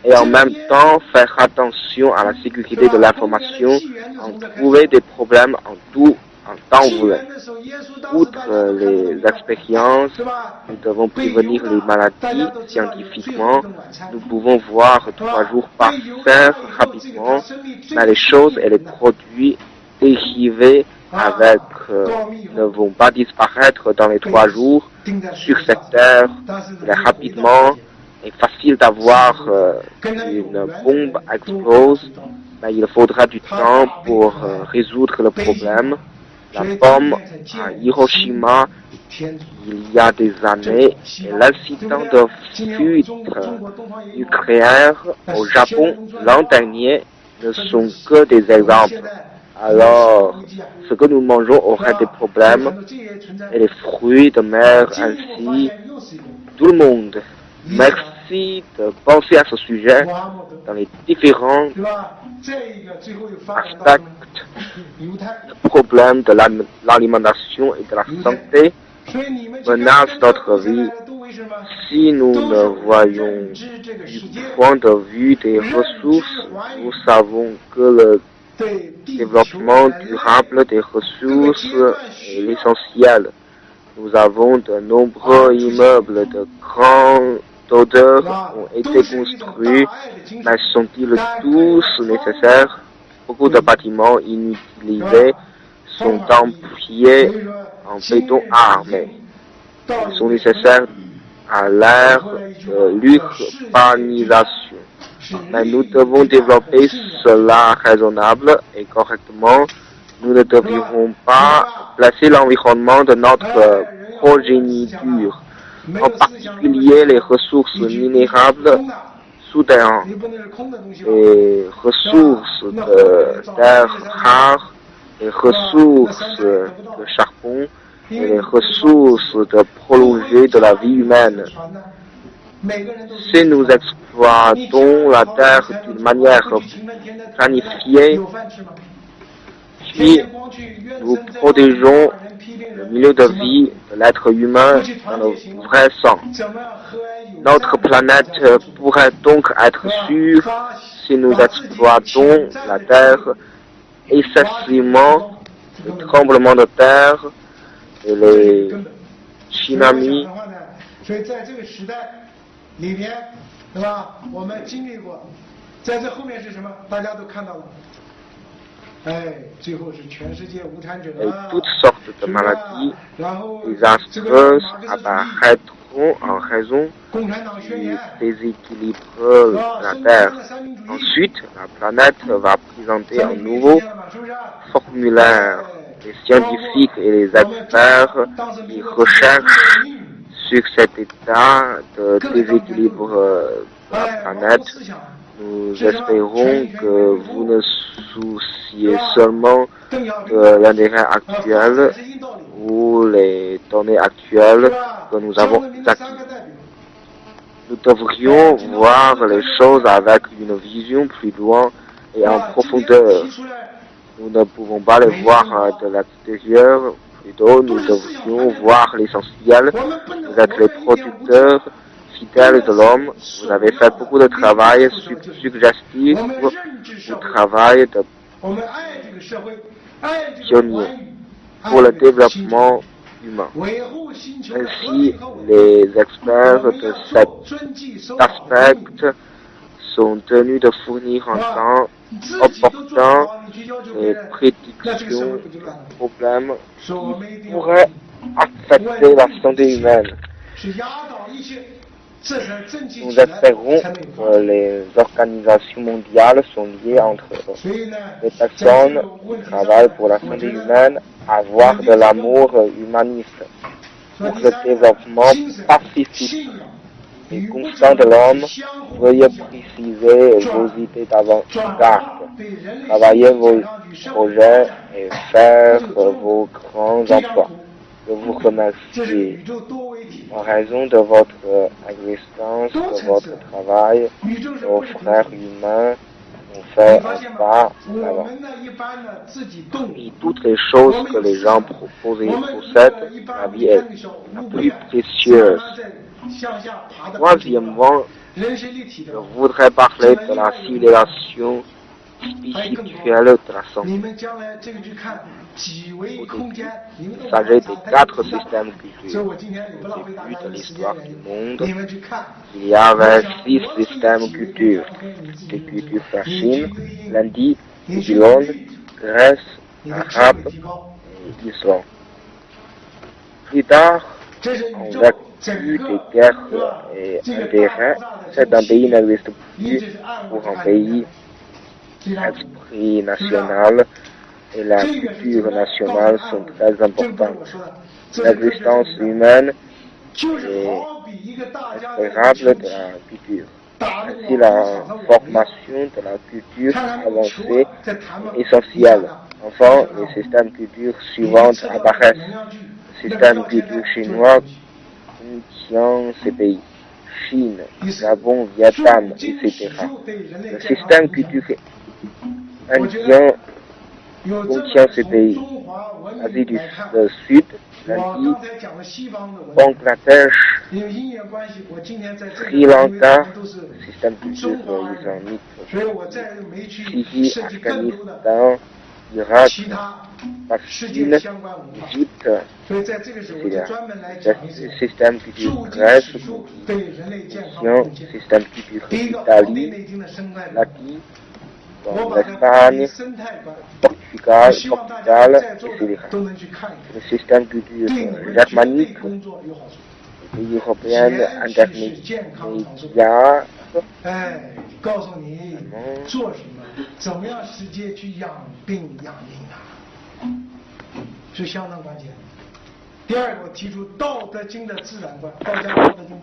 S1: et en même temps faire attention à la sécurité de l'information, en trouver des problèmes en tout en temps
S2: 纪
S1: voulu.
S2: 元的时候，耶稣当时大家
S1: Outre
S2: 都看到
S1: les
S2: 的
S1: expériences,
S2: 是吧？
S1: nous devons
S2: 被
S1: prévenir
S2: 犹
S1: les
S2: 大大家
S1: maladies
S2: 都知道有最后一
S1: scientifiquement.
S2: 顿晚餐
S1: Nous pouvons voir
S2: 是
S1: 3
S2: 吧
S1: jours
S2: 被
S1: par
S2: 犹大
S1: faire
S2: 以后，这个他
S1: rapidement,
S2: 生命最
S1: mais les
S2: 亲
S1: choses
S2: 近
S1: et
S2: 的
S1: les
S2: 人
S1: produits dérivés
S2: 啊
S1: avec
S2: 多密
S1: ne
S2: 后
S1: vont pas disparaître dans les 3 jours
S2: 钉在石
S1: sur
S2: 头
S1: cette
S2: 上，
S1: terre.
S2: 但是
S1: Il
S2: 呢
S1: est
S2: 又回到
S1: rapidement
S2: 自己
S1: et facile d'avoir
S2: 跟他有
S1: une
S2: 缘的
S1: bombe
S2: 人都看到
S1: explose,
S2: 知道
S1: mais il faudra du temps pour résoudre le problème. La bombe à Hiroshima,
S2: 天主
S1: il y a des années, et l'incident de
S2: 今天
S1: fuite
S2: 中国东方也有
S1: nucléaire au Japon l'an dernier ne sont que des
S2: 我们
S1: exemples.
S2: 现在
S1: Alors,
S2: 估计啊
S1: ce que nous mangeons aurait des
S2: 很
S1: problèmes,
S2: 多这些存在
S1: et les fruits de mer
S2: 进一步发
S1: ainsi,
S2: 现又是一个
S1: tout le monde. Merci de penser à ce sujet
S2: 穆罕默德
S1: dans les différents
S2: 对吧？这一个最后又发展到什么
S1: aspects
S2: 犹太，
S1: problèmes de l'alimentation et de la santé
S2: 所以你们
S1: menacent notre vie.
S2: 都为什么？
S1: Si nous ne voyons
S2: 知这个世
S1: du
S2: 界
S1: point de vue des ressources, nous savons que le
S2: 对地球
S1: développement
S2: 人类
S1: durable des ressources est l'essentiel. Nous avons de nombreux immeubles de grande odeur ont été construits, mais sont-ils tous nécessaires? Beaucoup de bâtiments inutilisés sont employés
S2: 所以说
S1: en béton armé.
S2: 到
S1: Ils sont nécessaires à l'ère de l'urbanisation. Mais nous devons développer cela raisonnable et correctement. Nous ne devrions pas placer l'environnement de notre progéniture, en particulier les ressources minérables souterraines,
S2: 你不能是空的东西吧？
S1: les ressources de terres rares, les ressources de charbon et les ressources de prolonger de la vie humaine.
S2: 每个人都是
S1: Si nous exploitons la terre d'une manière planifiée,
S2: 有饭吃吗？
S1: puis nous protégeons le milieu de vie de l'être humain dans le vrai sens.
S2: 怎么和有
S1: Notre planète pourrait donc être sûre si nous exploitons la terre excessivement, les tremblements de terre et les
S2: 根本
S1: tsunamis.
S2: 所以在这个时代里边，对吧？我们经历过，在这后面是什么？大家都看到了。哎，最后是全世界无产者
S1: Et toutes sortes de
S2: 是吧
S1: maladies
S2: 然后
S1: désastreuses apparaîtront en raison
S2: 共产党宣
S1: du
S2: 言，
S1: déséquilibre de la Terre. Ensuite, la planète va présenter un nouveau formulaire. Les scientifiques et les experts qui recherchent sur cet état de déséquilibre de la planète. Nous espérons que vous ne souciez seulement de l'intérêt actuel ou les données actuelles que nous avons acquises. Nous devrions voir les choses avec une vision plus loin et en profondeur. Nous ne pouvons pas les voir de l'extérieur, plutôt nous devrions voir l'essentiel. Vous êtes les producteurs fidèle de l'homme, vous avez fait beaucoup de travail suggestif ou travail de
S2: 我们爱这个社会，爱这个
S1: pionnier
S2: 环宇，
S1: pour le
S2: 爱这个星球
S1: développement humain.
S2: 维护星球的和
S1: Ainsi,
S2: 平和稳定。
S1: les experts
S2: 我们
S1: de
S2: 要
S1: cet
S2: 做遵纪守法的公民
S1: aspect sont tenus de fournir en temps
S2: 你自己都做不
S1: opportun
S2: 好，你去要求别
S1: les
S2: 人，那这个社会
S1: prédictions
S2: 不就乱了？
S1: problèmes
S2: 说我们一定
S1: qui
S2: 要
S1: pourraient affecter la santé humaine.
S2: 是压倒一切，这才争气
S1: Nous
S2: 起来，
S1: espérons
S2: 才能有发
S1: que
S2: 展。
S1: les organisations mondiales sont liées entre eux.
S2: 所以呢，
S1: Les
S2: 在这
S1: personnes
S2: 个
S1: qui
S2: 问题上
S1: travaillent pour la
S2: 我
S1: santé
S2: 觉得
S1: humaine avoir de l'amour humaniste
S2: 说
S1: pour
S2: 第
S1: le
S2: 三个
S1: développement
S2: 精神
S1: pacifique
S2: 信仰
S1: et
S2: 与物质
S1: constant de
S2: 文明
S1: l'homme.
S2: 是相互
S1: Veuillez
S2: 影响
S1: préciser vos idées
S2: 转
S1: d'avant-garde,
S2: 化对人类
S1: travailler
S2: 心理
S1: vos
S2: 健康与社会发
S1: projets
S2: 展
S1: et faire
S2: 这个
S1: vos grands
S2: 这张
S1: emplois.
S2: 图，
S1: Je vous
S2: 这是
S1: remercie
S2: 宇宙多维体。
S1: en raison de votre existence, de votre travail.
S2: 宇宙是
S1: Nos
S2: 不是平
S1: frères
S2: 衡？
S1: humains ont
S2: 你
S1: fait
S2: 发
S1: un
S2: 现吗
S1: pas？en
S2: 我
S1: avant.
S2: 们呢，一般呢自己动，
S1: Et toutes les choses que les gens proposent et
S2: 我们
S1: possèdent,
S2: 一
S1: la
S2: 般
S1: vie est
S2: 看的时候，
S1: la
S2: 路不
S1: plus
S2: 远，慢
S1: précieuse.
S2: 慢在向下爬的过程中，
S1: Troisièmement,
S2: 人是立体的
S1: je。voudrais parler de la civilisation spirituelle de la
S2: 你
S1: santé.
S2: 们将来这个去看几维空间，你们都
S1: Il
S2: 不
S1: s'agit
S2: 知道
S1: des
S2: 它
S1: 4
S2: 有多大
S1: systèmes
S2: 所以
S1: culturels.
S2: 我今天也不浪费大家
S1: Au début de
S2: 的时间
S1: l'histoire
S2: 原
S1: du
S2: 因，
S1: monde,
S2: 你们去看。
S1: il y avait 6 systèmes culturels. Des cultures la Chine, l'Indie, Babylone, Grèce,
S2: 你的智
S1: Arabe
S2: 慧提高，
S1: et Islam. Plus tard,
S2: 这是宇
S1: en
S2: 宙
S1: vertu
S2: 整
S1: des
S2: 个
S1: guerres
S2: 对吧？
S1: et
S2: 这个
S1: des
S2: 大
S1: reins,
S2: 爆炸的
S1: c'est un pays
S2: 这个
S1: n'existe
S2: 一
S1: plus
S2: 直是暗物
S1: pour
S2: 质
S1: un
S2: 暗
S1: pays.
S2: 这张图
S1: L'esprit national et la
S2: 这个是
S1: culture
S2: 怎么
S1: nationale
S2: 告诉
S1: sont
S2: 暗物
S1: très
S2: 这不是
S1: importantes.
S2: 我说的，这是科学
S1: L'existence
S2: 说的
S1: humaine
S2: 就是好
S1: est
S2: 比一个大家的
S1: préférable de la culture.
S2: 打那个
S1: Ainsi,
S2: 网
S1: la
S2: 球场上网一样，
S1: formation de la culture
S2: 看看那个球
S1: avancée
S2: 啊，在弹嘛，
S1: est essentielle.
S2: 一下
S1: Enfin,
S2: 子
S1: les systèmes culture
S2: 你
S1: suivants
S2: 测到那个
S1: apparaissent.
S2: 能量距，
S1: Le
S2: 那个
S1: système
S2: 标签
S1: culture
S2: 就是
S1: chinois
S2: 东西
S1: contient ces pays. Chine,
S2: 第四，
S1: Gabon,
S2: 数
S1: Vietnam,
S2: 经
S1: etc.
S2: 指数对人类
S1: Le
S2: 健康
S1: système
S2: 影响
S1: culture
S2: 我觉
S1: indien
S2: 得有这么
S1: contient ces
S2: 从
S1: pays.
S2: 中华文
S1: Asie
S2: 明
S1: du
S2: 来看，
S1: Sud,
S2: 我
S1: l'Indie,
S2: 刚才讲的西方的文明，
S1: Bangladesh,
S2: 因为因缘关系，我今天在这里，
S1: Sri
S2: 因为
S1: Lanka,
S2: 我们都是
S1: système culture
S2: 中华人，
S1: islamique,
S2: 所以我再没去
S1: Syrie,
S2: 涉及更多的
S1: Afghanistan, Irak,
S2: 其他世界
S1: Palestine,
S2: 相关文化。
S1: Égypte,
S2: 所以在这个时候，我就
S1: etc.
S2: 专门来
S1: Le
S2: 讲一次
S1: système
S2: 数
S1: culture
S2: 经
S1: grec
S2: 指数对人类健康的
S1: contient
S2: 贡献。
S1: système culture
S2: 第一个，《黄帝
S1: d'Italie,
S2: 内经》的生态观，
S1: l'Aquis,
S2: 我
S1: dans
S2: 把它归为
S1: l'Espagne,
S2: 生态观。我
S1: Portugal,
S2: 希望大家
S1: Portugal
S2: 在座
S1: et
S2: 的
S1: Sri
S2: 都能去看一
S1: Le
S2: 看，
S1: système
S2: 对
S1: culture
S2: 你们绝对
S1: germanique,
S2: 工作有好处。
S1: les pays européens
S2: 简直是健康长寿。
S1: intermédiaires,
S2: 哎，告诉你做什么，怎么样直接去养病养命啊，是相当关键的。第二个，我提出《道德经》的自然观，道家《道德经》，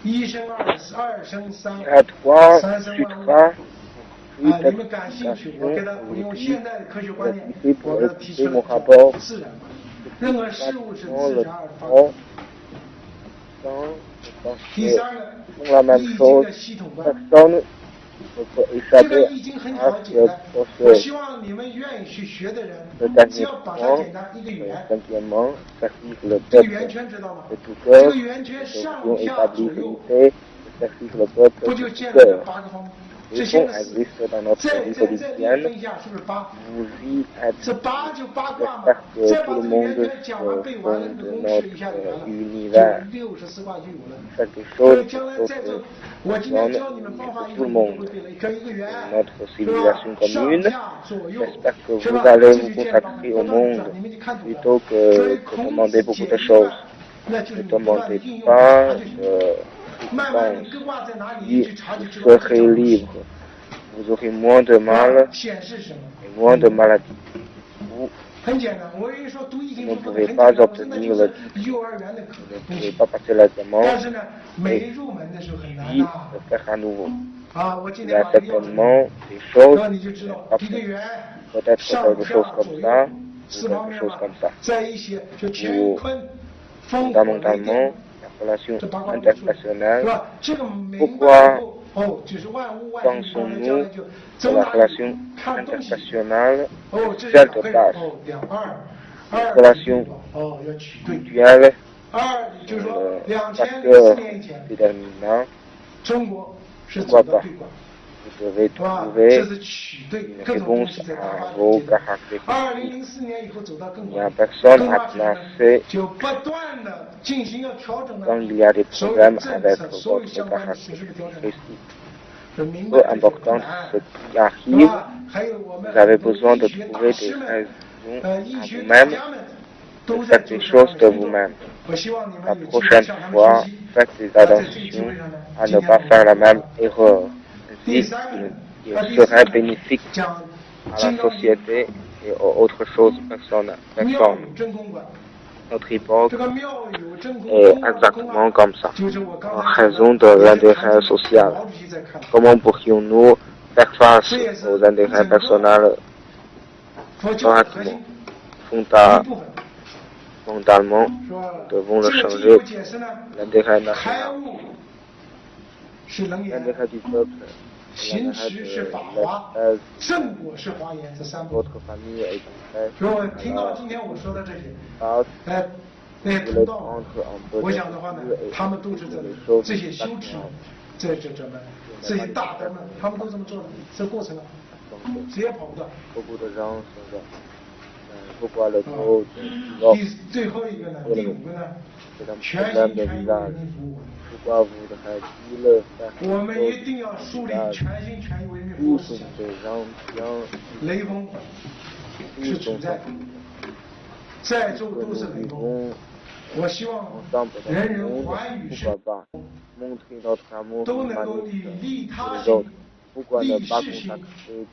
S2: 一生二生三，
S1: à 3
S2: 三生万物。
S1: sutras,
S2: 你们感兴趣，我给他用现代的科学观念，我给他提出了自然观，任何事物是自然而发生。第三个，
S1: font la même
S2: 易经
S1: chose.
S2: 的系统观。
S1: Personne ne peut
S2: 这
S1: échapper
S2: 个易经很
S1: à
S2: 好简
S1: ce
S2: 单，我
S1: procès.
S2: 希望你们愿意去学的人
S1: Le，
S2: 只
S1: dernier
S2: 要把它
S1: point,
S2: 简单一个圆，
S1: cinquièmement, servir le
S2: 这个
S1: peuple
S2: 圆圈知道吗？
S1: de tout
S2: 这
S1: cœur,
S2: 个圆圈
S1: nous
S2: 上
S1: devons
S2: 下左
S1: établir
S2: 右，
S1: l'unité, de servir le peuple
S2: 不
S1: de
S2: 就
S1: tout
S2: 建了这
S1: cœur.
S2: 8个方吗？
S1: Les
S2: 这些
S1: fonds
S2: 个四，
S1: existent dans notre
S2: 再
S1: vie
S2: 再
S1: quotidienne.
S2: 分一下，是不是8？
S1: Vous y êtes.
S2: 这8就八卦嘛
S1: J'espère，que
S2: 再把
S1: tout
S2: 这
S1: le
S2: 个圆
S1: monde
S2: 圈讲完背完了，这
S1: de
S2: 个公式一下就完
S1: notre
S2: 了，
S1: univers
S2: 就64卦就有了。
S1: quelque
S2: 所以
S1: chose
S2: 将来
S1: pour
S2: 在这
S1: que，
S2: 我今天
S1: donne
S2: 教你们方法一
S1: tout
S2: 种
S1: le
S2: 就
S1: monde
S2: 会对了，跟一个圆，
S1: notre
S2: 是吧？
S1: civilisation
S2: 上
S1: commune.
S2: 下左右，
S1: J'espère que
S2: 是
S1: vous
S2: 吧？
S1: allez
S2: 这
S1: vous
S2: 就见方
S1: consacrer
S2: 不
S1: au
S2: 断地
S1: monde
S2: 转，你们就看懂了。
S1: plutôt
S2: 所以
S1: que
S2: 孔
S1: de
S2: 子
S1: demander beaucoup
S2: 解
S1: de
S2: 一
S1: choses.
S2: 半，那就是
S1: Ne
S2: 你不断地
S1: demandez
S2: 应用
S1: pas
S2: 它就行。
S1: de
S2: 慢慢你
S1: réponse.
S2: 各卦在哪里，一
S1: Puis
S2: 去查就知
S1: vous
S2: 道是
S1: serez
S2: 什么。
S1: libre. Vous aurez moins de mal
S2: 显示什么？
S1: et moins de maladies. Vous
S2: 很简单，我跟你说读易经
S1: ne
S2: 读的
S1: pouvez
S2: 很
S1: pas
S2: 简单，我真的
S1: obtenir
S2: 就
S1: le
S2: 是幼儿园的
S1: ne
S2: 东
S1: pouvez
S2: 西。
S1: pas passer l'examen
S2: 但是呢，没入门的时候很难
S1: puis
S2: 的。
S1: de faire à nouveau.
S2: 啊，我今
S1: Il y
S2: 天
S1: a
S2: 把这个要出来，
S1: certainement des choses,
S2: 那你就知道一个圆，
S1: peut-être
S2: 上
S1: quelque
S2: 下
S1: chose
S2: 左
S1: comme
S2: 右
S1: ça,
S2: 四
S1: ou
S2: 方
S1: quelque
S2: 面
S1: chose
S2: 嘛
S1: comme ça.
S2: 在一起就乾坤烽火雷
S1: Fondamentalement,
S2: 电，
S1: la relation
S2: 这八卦都出来，是
S1: interpersonnelle,
S2: 吧？这个明白以后，哦，就是万物万物，
S1: pensons-nous
S2: 将来就
S1: de
S2: 走
S1: la
S2: 哪里
S1: relation
S2: 看东西。
S1: interpersonnelle
S2: 哦，这是
S1: celle
S2: 两个
S1: de
S2: 人，
S1: tâche,
S2: 哦，2 2
S1: relation
S2: 哦，要取对。
S1: mutuelle
S2: 就是说
S1: le
S2: 2004年以前，
S1: déterminant.
S2: 中国是
S1: Pourquoi
S2: 走到
S1: pas?
S2: 对关，
S1: Vous devez
S2: 是吧？
S1: trouver
S2: 这是取对
S1: une
S2: 各种东
S1: réponse
S2: 西在大
S1: à
S2: 发的
S1: vos
S2: 阶段。
S1: caractéristiques.
S2: 2004年以后走到更
S1: Il n'y a
S2: 关，
S1: personne
S2: 更
S1: à
S2: 关是什么呢？
S1: placer
S2: 就不断的进行要调整的
S1: quand il y a des
S2: 所有的
S1: problèmes
S2: 政
S1: avec
S2: 策，所有
S1: votre
S2: 相关的实施的调整。
S1: caractéristique.
S2: 这明
S1: Peu
S2: 白这些不
S1: importe
S2: 难，
S1: ce qui
S2: 是
S1: arrive,
S2: 吧？还有我们
S1: vous avez
S2: 很多
S1: besoin
S2: 医
S1: de
S2: 学大
S1: trouver
S2: 师
S1: des
S2: 们，
S1: raisons
S2: 医
S1: à
S2: 学大
S1: vous-même
S2: 家们
S1: de
S2: 都在
S1: faire
S2: 做
S1: des
S2: 这方
S1: choses
S2: 面
S1: de
S2: 工作。
S1: vous-même.
S2: 我希望你
S1: La
S2: 们有机会
S1: prochaine
S2: 向他们
S1: fois,
S2: 学习。
S1: faites des
S2: 在这个机
S1: attentions
S2: 会上呢，
S1: à
S2: 今
S1: ne
S2: 天
S1: pas
S2: 我
S1: faire la
S2: 们
S1: même erreur.
S2: 第
S1: Ainsi,
S2: 三个呢，
S1: il
S2: 第四
S1: serait
S2: 个
S1: bénéfique
S2: 讲
S1: à
S2: 金
S1: la
S2: 刚经
S1: société et aux autres choses personnes.
S2: 妙有真空观。
S1: Notre époque
S2: 这个妙有真空
S1: est
S2: 空啊
S1: exactement comme ça,
S2: 就是我刚
S1: en
S2: 才讲
S1: raison
S2: 的
S1: de
S2: 也是
S1: l'intérêt
S2: 谈及
S1: social.
S2: 毛主席在看的。
S1: Comment pourrions-nous faire face
S2: 这也是
S1: aux intérêts
S2: 整个
S1: personnels
S2: 佛教的核心
S1: Fondamentalement,
S2: 一部分，
S1: fondamentalement,
S2: 是吧
S1: nous？ devons le
S2: 这个经
S1: changer.
S2: 由解释呢，
S1: L'intérêt
S2: 开
S1: national,
S2: 悟是楞严，
S1: l'intérêt du peuple,
S2: 行
S1: l'intérêt
S2: 持是
S1: de
S2: 法华，
S1: l'espèce,
S2: 正果是华严，这三部分。
S1: votre famille et concret.
S2: 所以我听到
S1: Alors,
S2: 今天我说的这些，
S1: passe,
S2: 那些
S1: vous
S2: 同
S1: les
S2: 道们，
S1: prendre en peu
S2: 我
S1: de
S2: 想的话呢，
S1: mesure et
S2: 他们都是
S1: les
S2: 这
S1: choses
S2: 这些修持
S1: maintenant.
S2: 这们这些大德们，他们都这么做的，这过程啊，
S1: Donc,
S2: 谁也跑不掉。
S1: beaucoup de gens sont pourquoi le taux de
S2: 最后一个呢，第五个呢，
S1: c'est un
S2: 全
S1: problème
S2: 心
S1: de
S2: 全意为
S1: visage.
S2: 人民服务。
S1: Pourquoi voudrait-il faire
S2: 我们
S1: quelque
S2: 一
S1: chose
S2: 定要树立
S1: visage?
S2: 全心全意为人民服务
S1: Où
S2: 思
S1: sont
S2: 想。
S1: ces gens bien?
S2: 雷锋
S1: Où
S2: 是
S1: sont
S2: 存在
S1: ces
S2: 的，在座
S1: que
S2: 都是
S1: nous
S2: 雷锋。
S1: vivons
S2: 我希望
S1: ensemble
S2: 人
S1: dans le
S2: 人
S1: monde?
S2: 欢愉
S1: Pourquoi
S2: 生，
S1: pas montrer notre amour
S2: 都能够
S1: humaniste
S2: 以利
S1: pour
S2: 他
S1: les
S2: 心
S1: autres? Pourquoi ne
S2: 利
S1: pas
S2: 世心
S1: contacter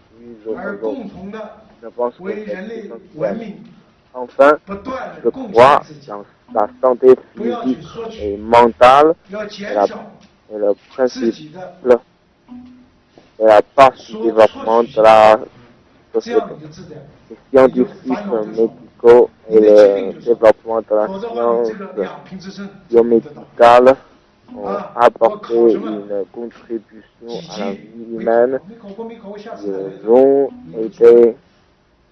S1: plus
S2: 而
S1: aux
S2: 共
S1: autres?
S2: 同的
S1: Je pense que
S2: 为
S1: c'est
S2: 人类文
S1: essentiel.
S2: 明
S1: Enfin,
S2: 不断
S1: je
S2: 的贡献
S1: crois
S2: 自己，
S1: dans la santé
S2: 不要去
S1: physique
S2: 索
S1: et
S2: 取，
S1: mentale
S2: 要
S1: et,
S2: 减
S1: la-
S2: 少
S1: et le
S2: 自己的
S1: principe de la partie du développement de la
S2: 这
S1: société.
S2: 样你就自在，
S1: Les scientifiques médicaux et le développement de la
S2: 否则的话，你这
S1: science
S2: 个两平之身
S1: biomédicale ont apporté une contribution à la vie humaine.
S2: 没考过没考过，下次来
S1: Ils ont été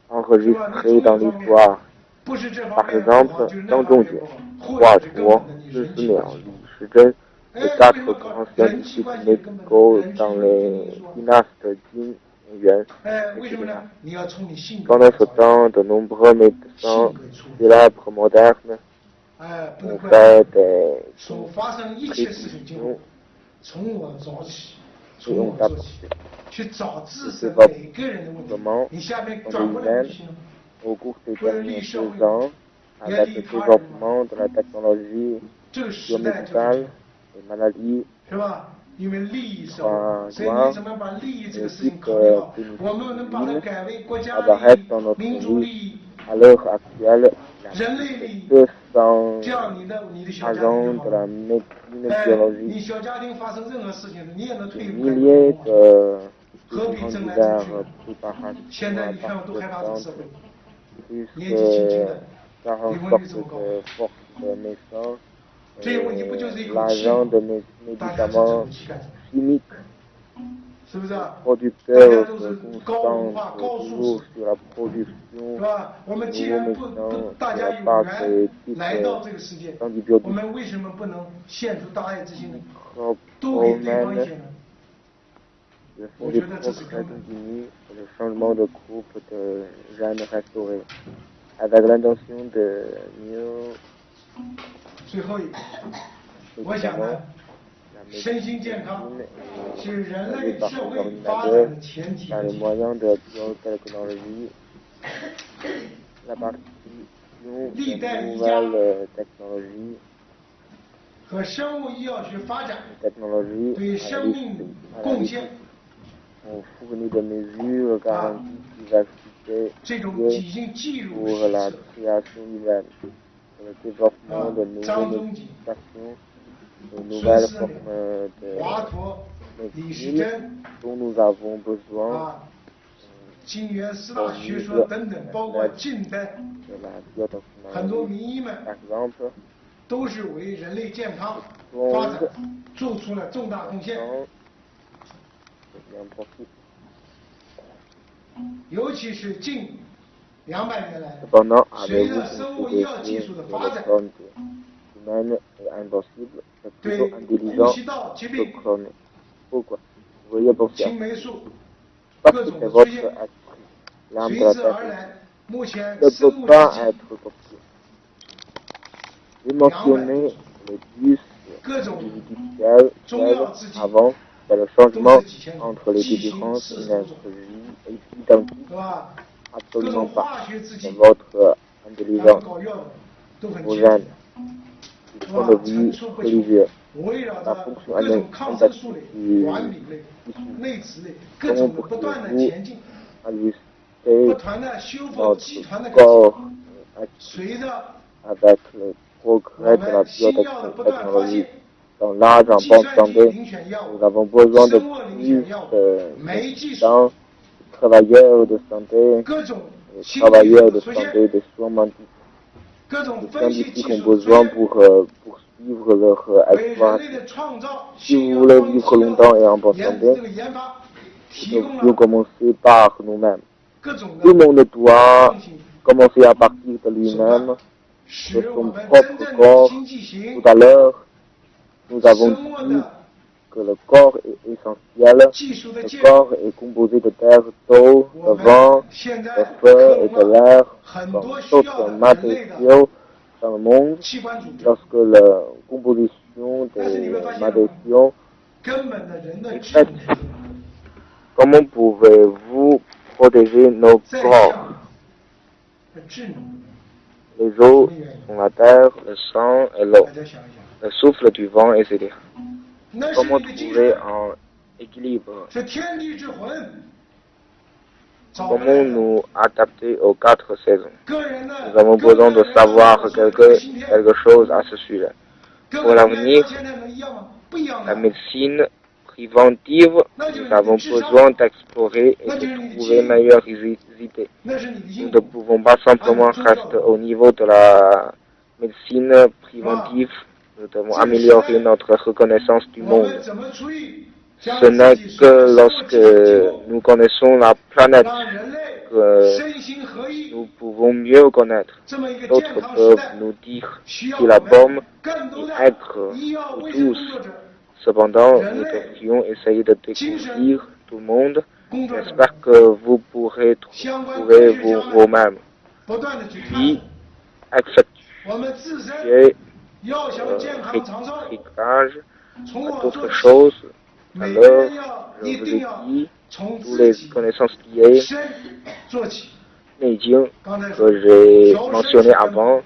S1: enregistrés dans l'histoire.
S2: 不是这方
S1: Par
S2: 面不好，
S1: exemple,
S2: 就是那
S1: dans
S2: 方面
S1: Zhongye,
S2: 不好，或者是根
S1: 3
S2: 本的你
S1: 说
S2: 人
S1: 是
S2: 际
S1: 秒
S2: 关系。
S1: 历时针
S2: 哎
S1: et
S2: 为
S1: 4
S2: 什么
S1: grands
S2: 人际
S1: scientifiques
S2: 关系根本
S1: médicaux
S2: 人际
S1: dans
S2: 关系
S1: les dynastes Jin et Yuan.
S2: 哎，为什么呢？你要从你性格
S1: Pendant ce temps, de nombreux médecins célèbres modernes
S2: 哎，不能
S1: ont
S2: 怪
S1: fait des
S2: 所发生一切事情经过
S1: prédictions
S2: 从我找起，
S1: et
S2: 从
S1: ont
S2: 我做起，
S1: apporté
S2: 去找自身
S1: va
S2: 每个人的问题
S1: comment。
S2: 你下面
S1: dans
S2: 转
S1: les
S2: 过来
S1: humains
S2: 就行了。
S1: au cours des
S2: Ouais,
S1: derniers
S2: les
S1: 2 ans avec le développement de la technologie
S2: 这个时代就是这
S1: biomédicale
S2: 样，
S1: et maladies
S2: 是吧？因为利益社
S1: 啊
S2: 会，所以你怎么把利益这个事情考虑好？我们能把它改为国家利
S1: apparaissent
S2: 益
S1: dans、notre
S2: 民族利
S1: vie
S2: 益、
S1: à l'heure actuelle. La
S2: 人类利益，
S1: 200
S2: 这样你的小家庭
S1: agents
S2: 就好
S1: de la
S2: 了。
S1: médecine
S2: 哎，你
S1: biologique,
S2: 小家庭发生任何事情，你也能
S1: des
S2: 退一步。
S1: milliers de
S2: 何必
S1: différents
S2: 争来
S1: divers
S2: 争去？
S1: préparations
S2: 现在
S1: à
S2: 你看我
S1: partir
S2: 都
S1: de
S2: 害怕这个社
S1: plantes,
S2: 会，
S1: plus
S2: 年纪轻轻
S1: que
S2: 的，
S1: 40
S2: 离婚
S1: sortes
S2: 率这么高，
S1: de forces de naissance,
S2: 这些问题不就是一口气
S1: l'agent
S2: 吗
S1: de？
S2: 大家是这
S1: médicaments
S2: 口气干什么？
S1: chimiques,
S2: 是不是啊？大
S1: producteurs
S2: 家都
S1: se
S2: 是高文化、
S1: concentrent
S2: 高素
S1: toujours
S2: 质，
S1: sur la
S2: 是
S1: production
S2: 吧？我们既
S1: de
S2: 然
S1: nouveaux
S2: 不
S1: médecins
S2: 大
S1: sur
S2: 家
S1: la
S2: 有
S1: base
S2: 缘
S1: des
S2: 来到
S1: types
S2: 这个世界，
S1: d'antibiotiques
S2: 我们为什么不能献出大爱之心呢？多给对方一
S1: romaines.
S2: 些呢？
S1: Le fond
S2: 我
S1: des
S2: 觉得这是
S1: progrès
S2: 根本。
S1: continus et le changement de groupe de gènes restaurés, avec l'intention de mieux
S2: 最后一个，我想呢，
S1: la
S2: 身心健康
S1: médecine
S2: 是人
S1: et
S2: 类
S1: par
S2: 社
S1: les
S2: 会发展
S1: ordinateurs
S2: 的前提
S1: par
S2: 和
S1: les
S2: 基础。
S1: moyens de la biotechnologie, la partition des nouvelles technologies,
S2: 和生物医药学发展
S1: technologies
S2: 对生命贡献
S1: ont fourni des mesures garantissent diversité
S2: 这种已经记入
S1: pour
S2: 史
S1: la
S2: 册。
S1: création humaine, pour le développement de
S2: 张
S1: nouvelles
S2: 宗吉、
S1: médications, de
S2: 孙
S1: nouvelles
S2: 思邈、
S1: formes
S2: 华
S1: de
S2: 佗、李时
S1: médecine
S2: 珍
S1: dont nous avons besoin
S2: 啊，金元四大学说等等，包括近代
S1: de la
S2: 很多
S1: biotechnologie.
S2: 名医们
S1: Par exemple,
S2: 都是为人类健康发展做出了重大贡献。
S1: c'est bien profit.
S2: 尤其是近200年来，
S1: Cependant,
S2: 随
S1: avez-vous
S2: 着生物医
S1: considéré
S2: 药技术的
S1: que
S2: 发
S1: les
S2: 展，
S1: formes humaine est invincible, c'est
S2: 对
S1: plutôt
S2: 呼
S1: intelligent
S2: 吸道疾
S1: que
S2: 病、
S1: chronique. Pourquoi? Veuillez penser à
S2: 青霉素
S1: parce
S2: 各
S1: que
S2: 种
S1: c'est
S2: 的
S1: votre
S2: 出现，
S1: esprit, l'âme
S2: 随
S1: de la
S2: 之而
S1: tête
S2: 来，目前
S1: ne
S2: 生
S1: peut
S2: 物
S1: pas
S2: 制剂
S1: être copié. J'ai mentionné les bus
S2: 各种
S1: artificiels
S2: 中药制剂
S1: avant, c'est le
S2: 都
S1: changement
S2: 是几千种，
S1: entre les
S2: 剂型
S1: différences
S2: 40多种，
S1: énergie identiques,
S2: 是吧？各
S1: absolument
S2: 种
S1: pas.
S2: 化学制
S1: C'est
S2: 剂，
S1: votre
S2: 咱们
S1: intelligence,
S2: 搞药的都很
S1: vos
S2: 清楚
S1: gènes,
S2: 的，
S1: du
S2: 是
S1: point
S2: 吧
S1: de？
S2: 层
S1: vue
S2: 出不穷，
S1: religieux,
S2: 围绕
S1: la
S2: 着
S1: fonction
S2: 各种抗生素类、
S1: anesthésique
S2: 软饼类、
S1: issue.
S2: 内酯类，各
S1: Comment
S2: 种的不断的
S1: pourriez-vous
S2: 前进，
S1: ajuster
S2: 不断的修复
S1: notre
S2: 集团的感情，
S1: corps actif
S2: 随着
S1: avec le
S2: 我
S1: progrès de la
S2: 们新药的不断发
S1: biotechnologie
S2: 现，
S1: dans l'âge en
S2: 计
S1: bonne
S2: 算机
S1: santé?
S2: 遴选药
S1: Nous
S2: 物、
S1: avons besoin de
S2: 生物遴
S1: plus
S2: 选药物、
S1: de
S2: 酶技术，
S1: médecins, de travailleurs de santé,
S2: 各种
S1: de
S2: 新技术
S1: travailleurs
S2: 的
S1: de
S2: 出现，
S1: santé, des soins
S2: 各种
S1: Les
S2: 分析
S1: scientifiques
S2: 技
S1: ont
S2: 术的出
S1: besoin
S2: 现，
S1: pour poursuivre leur
S2: 为人类
S1: exploration.
S2: 的创造、
S1: Si
S2: 新
S1: vous
S2: 药
S1: voulez
S2: 创
S1: vivre
S2: 新药
S1: longtemps et en bonne
S2: 研
S1: santé,
S2: 这个研发，
S1: nous
S2: 提供
S1: devrions
S2: 了
S1: commencer par nous-mêmes.
S2: 各种
S1: Tout le
S2: 的
S1: monde doit
S2: 创新，
S1: commencer à partir de lui-même,
S2: 使
S1: de
S2: 我
S1: son
S2: 们
S1: propre
S2: 真正的
S1: corps.
S2: 新剂型
S1: Tout à l'heure, nous avons
S2: 生物
S1: dit
S2: 的
S1: que le corps est essentiel.
S2: 技术的
S1: Le
S2: 介入，
S1: corps est composé de terre, d'eau,
S2: 我
S1: de
S2: 们
S1: vent,
S2: 现
S1: de
S2: 在
S1: feu
S2: 克
S1: et
S2: 隆
S1: de
S2: 了
S1: l'air,
S2: 很
S1: comme
S2: 多需
S1: d'autres
S2: 要的人类的
S1: matériaux dans le monde.
S2: 器官组织，
S1: Lorsque la composition
S2: 但是你会发
S1: des
S2: 现吗？
S1: matériaux
S2: 根本的人的
S1: est
S2: 智
S1: faite,
S2: 能
S1: comment pouvez-vous protéger nos
S2: 在
S1: corps?
S2: 向的智能，
S1: Les eaux sont la terre, le sang et l'eau,
S2: 大家想一想，
S1: le souffle du vent, etc.
S2: 那是
S1: Comment
S2: 你的精
S1: trouver
S2: 神，
S1: un équilibre?
S2: 是天地之魂，找不来
S1: Comment
S2: 的。
S1: nous adapter aux 4 saisons?
S2: 个人的
S1: Nous avons
S2: 个
S1: besoin
S2: 人
S1: de
S2: 的
S1: savoir
S2: 人的个人心跳
S1: quelque chose à ce sujet.
S2: 跟
S1: Pour
S2: 我们
S1: l'avenir,
S2: 现在能一样吗？不一样
S1: la
S2: 的。
S1: médecine préventive, nous avons besoin d'explorer et de trouver meilleures idées.
S2: 那是你的
S1: Nous
S2: 幸
S1: ne
S2: 福。
S1: pouvons pas simplement rester au niveau de la médecine préventive. Nous devons améliorer notre reconnaissance du
S2: 我
S1: monde.
S2: 们怎么处理？将
S1: Ce n'est
S2: 自己
S1: que
S2: 所有的
S1: lorsque
S2: 技术进步
S1: nous connaissons la planète
S2: 让人类
S1: que
S2: 身心合一，
S1: nous pouvons mieux connaître.
S2: 这么一个健
S1: D'autres
S2: 康时
S1: peuvent
S2: 代，
S1: nous dire
S2: 需要
S1: si
S2: 我
S1: la
S2: 们
S1: bombe
S2: 更多
S1: est
S2: 的
S1: être
S2: 医药
S1: pour
S2: 卫生
S1: tous.
S2: 工作者、
S1: Cependant, nous
S2: 人类
S1: devrions essayer de découvrir tout le monde.
S2: 工作者们
S1: J'espère que vous pourrez
S2: 相关科
S1: trouver
S2: 学家们
S1: vous-même.
S2: 不断的去探
S1: Puis,
S2: 索，我们自身
S1: effectuer
S2: 要想健康长寿，
S1: réglage
S2: 从
S1: à
S2: 我做
S1: d'autres
S2: 起。
S1: choses.
S2: 每
S1: À
S2: 个
S1: l'heure,
S2: 人要
S1: je
S2: 一
S1: vous
S2: 定
S1: ai
S2: 要
S1: dit
S2: 从
S1: toutes
S2: 自
S1: les
S2: 己
S1: connaissances liées
S2: 身做起。
S1: médiums
S2: 刚才说
S1: que j'ai
S2: 调身
S1: mentionné
S2: 是根本
S1: avant.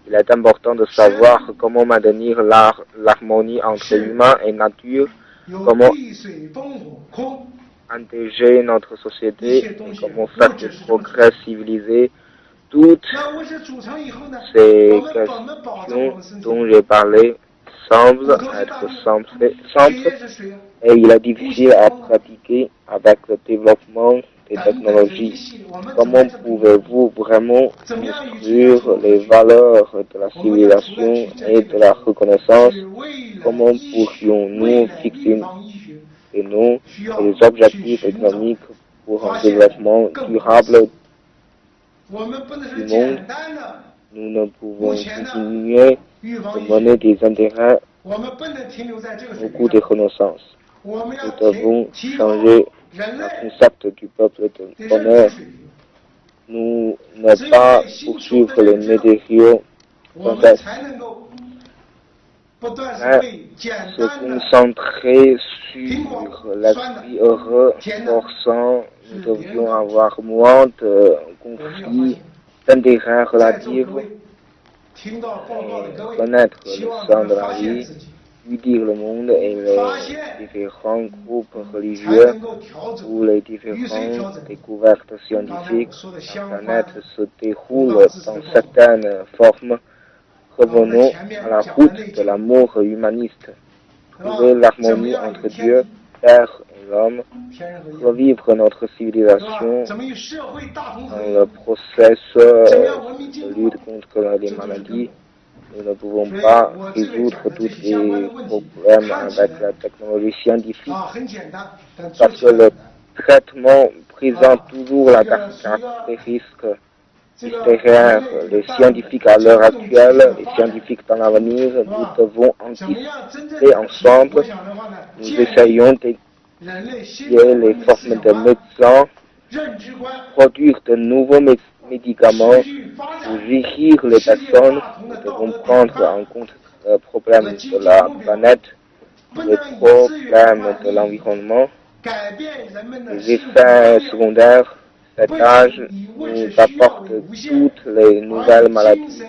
S1: Il est important de savoir comment maintenir l'harmonie entre humain et nature,
S2: 有
S1: comment
S2: 地水风火空，
S1: intégrer notre société et comment faire des progrès civilisés. Toutes
S2: 那物质组成以后呢？
S1: ces
S2: 我们怎么保证我
S1: questions
S2: 们身体？
S1: dont j'ai parlé semblent être simples
S2: 水也是水啊，
S1: et il est difficile à pratiquer avec le développement des
S2: 等等这一
S1: technologies.
S2: 系列，我们怎么
S1: Comment
S2: 这么
S1: pouvez-vous vraiment
S2: 怎么样与
S1: construire les valeurs de la
S2: 我们要除了
S1: civilisation
S2: 去在
S1: et
S2: 这
S1: de la
S2: 个
S1: reconnaissance?
S2: 是未来
S1: Comment
S2: 医学
S1: pourrions-nous
S2: 未来预
S1: fixer
S2: 防医学
S1: des noms
S2: 需要
S1: et des
S2: 去
S1: objectifs
S2: 寻找。
S1: économiques pour un
S2: 发现
S1: développement
S2: 更
S1: durable
S2: 我们不能是
S1: du
S2: 简
S1: monde?
S2: 单的
S1: Nous ne pouvons
S2: 目前的
S1: continuer
S2: 预防
S1: de
S2: 医
S1: mener
S2: 学，
S1: des intérêts
S2: 我们不能停留在这个水
S1: beaucoup
S2: 平
S1: de
S2: 上，
S1: connaissances.
S2: 我们要
S1: Nous devons
S2: 提高
S1: changer
S2: 人
S1: le
S2: 类
S1: concept du peuple de
S2: 的认
S1: bonheur.
S2: 知水平，
S1: Nous ne pas poursuivre les matériaux
S2: 我
S1: sans
S2: 们
S1: cesse,
S2: 才能够不断是
S1: mais
S2: 被简
S1: se
S2: 单的
S1: concentrer sur l'esprit heureux, forçant, nous devrions avoir moins de
S2: 我们要发
S1: conflits,
S2: 现，
S1: d'intérêts
S2: 在座
S1: relatifs
S2: 各位听到报告的
S1: et
S2: 各位，
S1: connaître
S2: 希
S1: le
S2: 望你
S1: sens
S2: 们
S1: de la
S2: 发现
S1: vie,
S2: 自己，
S1: dire le monde et les
S2: 发现
S1: différents groupes
S2: 才
S1: religieux
S2: 能够调整
S1: où les
S2: 与谁调
S1: différentes
S2: 整？
S1: découvertes
S2: 刚才我
S1: scientifiques
S2: 说的相
S1: Internet
S2: 关
S1: se déroulent dans certaines formes. Revenons à la route de l'amour humaniste.
S2: 是吧？
S1: Trouver
S2: 怎么
S1: l'harmonie
S2: 样
S1: entre
S2: 与天
S1: Dieu,
S2: 地
S1: Père et l'homme.
S2: 天人合一？
S1: Revivre notre
S2: 是吧？
S1: civilisation
S2: 怎么与社会大同合
S1: dans
S2: 一？
S1: le process
S2: 怎么样文明
S1: de
S2: 进步？
S1: lutte contre les
S2: 这都是根
S1: maladies.
S2: 本。
S1: Nous ne pouvons
S2: 所以
S1: pas
S2: 我这个
S1: résoudre
S2: 讲的这
S1: tous
S2: 些相关
S1: les
S2: 的问题，
S1: problèmes
S2: 看起
S1: avec
S2: 来
S1: la technologie scientifique
S2: 啊很简单，但做
S1: parce
S2: 起
S1: que
S2: 来
S1: le
S2: 很难。
S1: traitement présente toujours la caractéristique littéraires, les scientifiques à l'heure actuelle, les scientifiques dans l'avenir, nous devons anticiper ensemble. Nous essayons d'étudier les formes de médecins, produire de nouveaux médicaments pour guérir les personnes. Nous devons prendre en compte les problèmes de la planète, les problèmes de l'environnement, les effets secondaires. Cet âge nous apporte toutes les nouvelles maladies.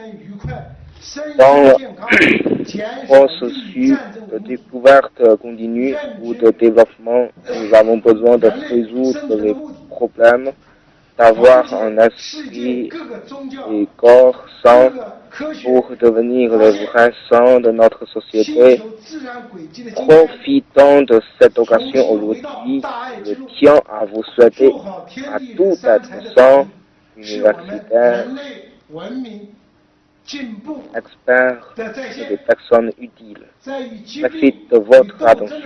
S1: Dans le processus de découverte continue ou de développement, nous avons besoin de résoudre les problèmes, d'avoir un esprit et corps sain pour devenir les vrais saints de notre société. Profitant de cette occasion aujourd'hui, je tiens à vous souhaiter à tout être saint, universitaires, experts et des personnes utiles. Merci de votre attention.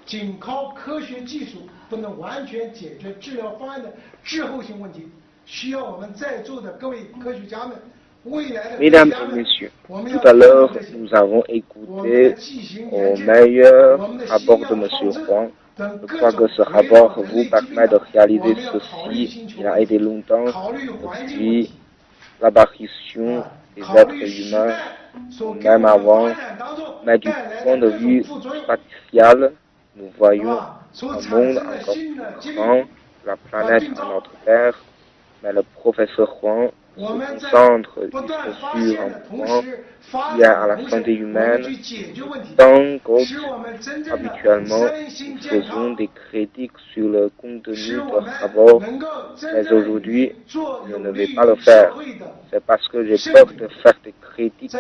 S2: 仅靠科学技术不能完全解决治疗方案的滞后性问题，需要我们在座的各位科学家们，未来的
S1: Mesdames et messieurs, tout à l'heure, nous avons écouté au meilleur rapport de M. Huang. Je crois que ce rapport vous permet de réaliser ceci. Il a aidé longtemps depuis l'apparition des êtres humains, même avant, mais du point de vue spatial, nous voyons un monde encore plus grand, la planète à notre Terre, mais le professeur Huang se concentre sur un point lié à la santé humaine. Tant qu'habituellement, nous faisons des critiques sur le contenu de rapport, mais aujourd'hui, je ne vais pas le faire. C'est parce que j'ai peur de faire des critiques.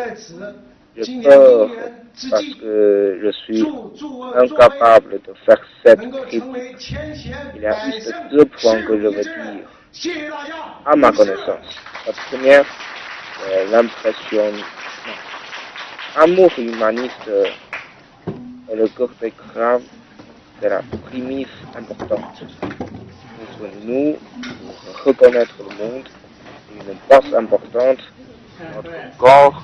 S1: J'ai peur parce que je suis incapable de faire cette critique. Il y a juste deux points que je veux dire, à ma connaissance. La première, c'est l'impression. Amour humaniste et le cœur des graves, c'est la prémisse importante. Pour nous, pour reconnaître le monde, une base importante, notre corps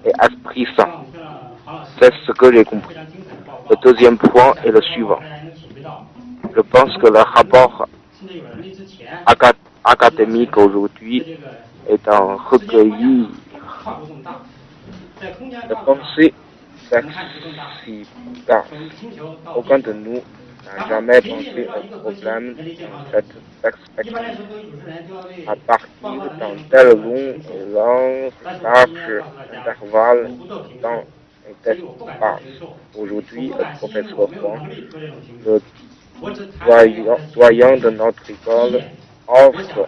S1: et esprit sain. C'est ce que j'ai compris. Le deuxième point est le suivant. Je pense que le rapport académique aujourd'hui est un recueilli de pensées perspicaces. Aucun de nous n'a jamais pensé au problème dans cette perspective. À partir d'un tel long et large intervalle de temps et d'espace. Aujourd'hui, le professeur Huang, le doyen de notre école, offre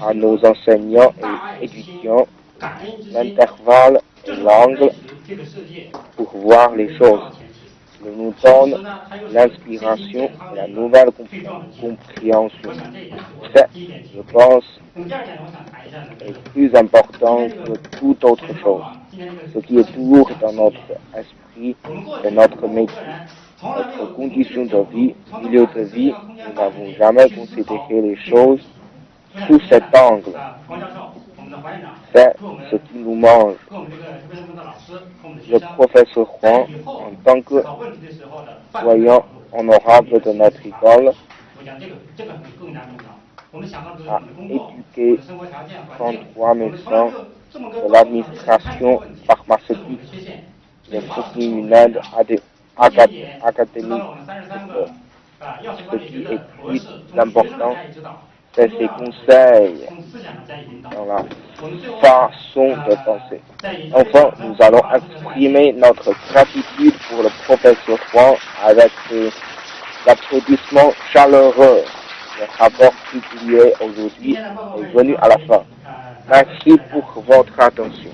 S1: à nos enseignants et étudiants l'intervalle et l'angle pour voir les choses. Il nous donne l'inspiration et la nouvelle compréhension. C'est, je pense, est plus important que toute autre chose. Ce qui est toujours dans notre esprit, c'est notre métier, notre condition de vie, milieu de vie. Nous n'avons jamais considéré les choses sous cet angle. C'est ce qui nous mange. Le professeur Huang, en tant que doyen honorable de notre école, a éduqué 33 médecins de l'administration pharmaceutique. Il a fourni une aide académique. Ce qui est plus important, c'est ses conseils dans la façon de penser. Enfin, nous allons exprimer notre gratitude pour le professeur Huang avec des applaudissements chaleureux. Le rapport publié aujourd'hui est venu à la fin. Merci pour votre attention.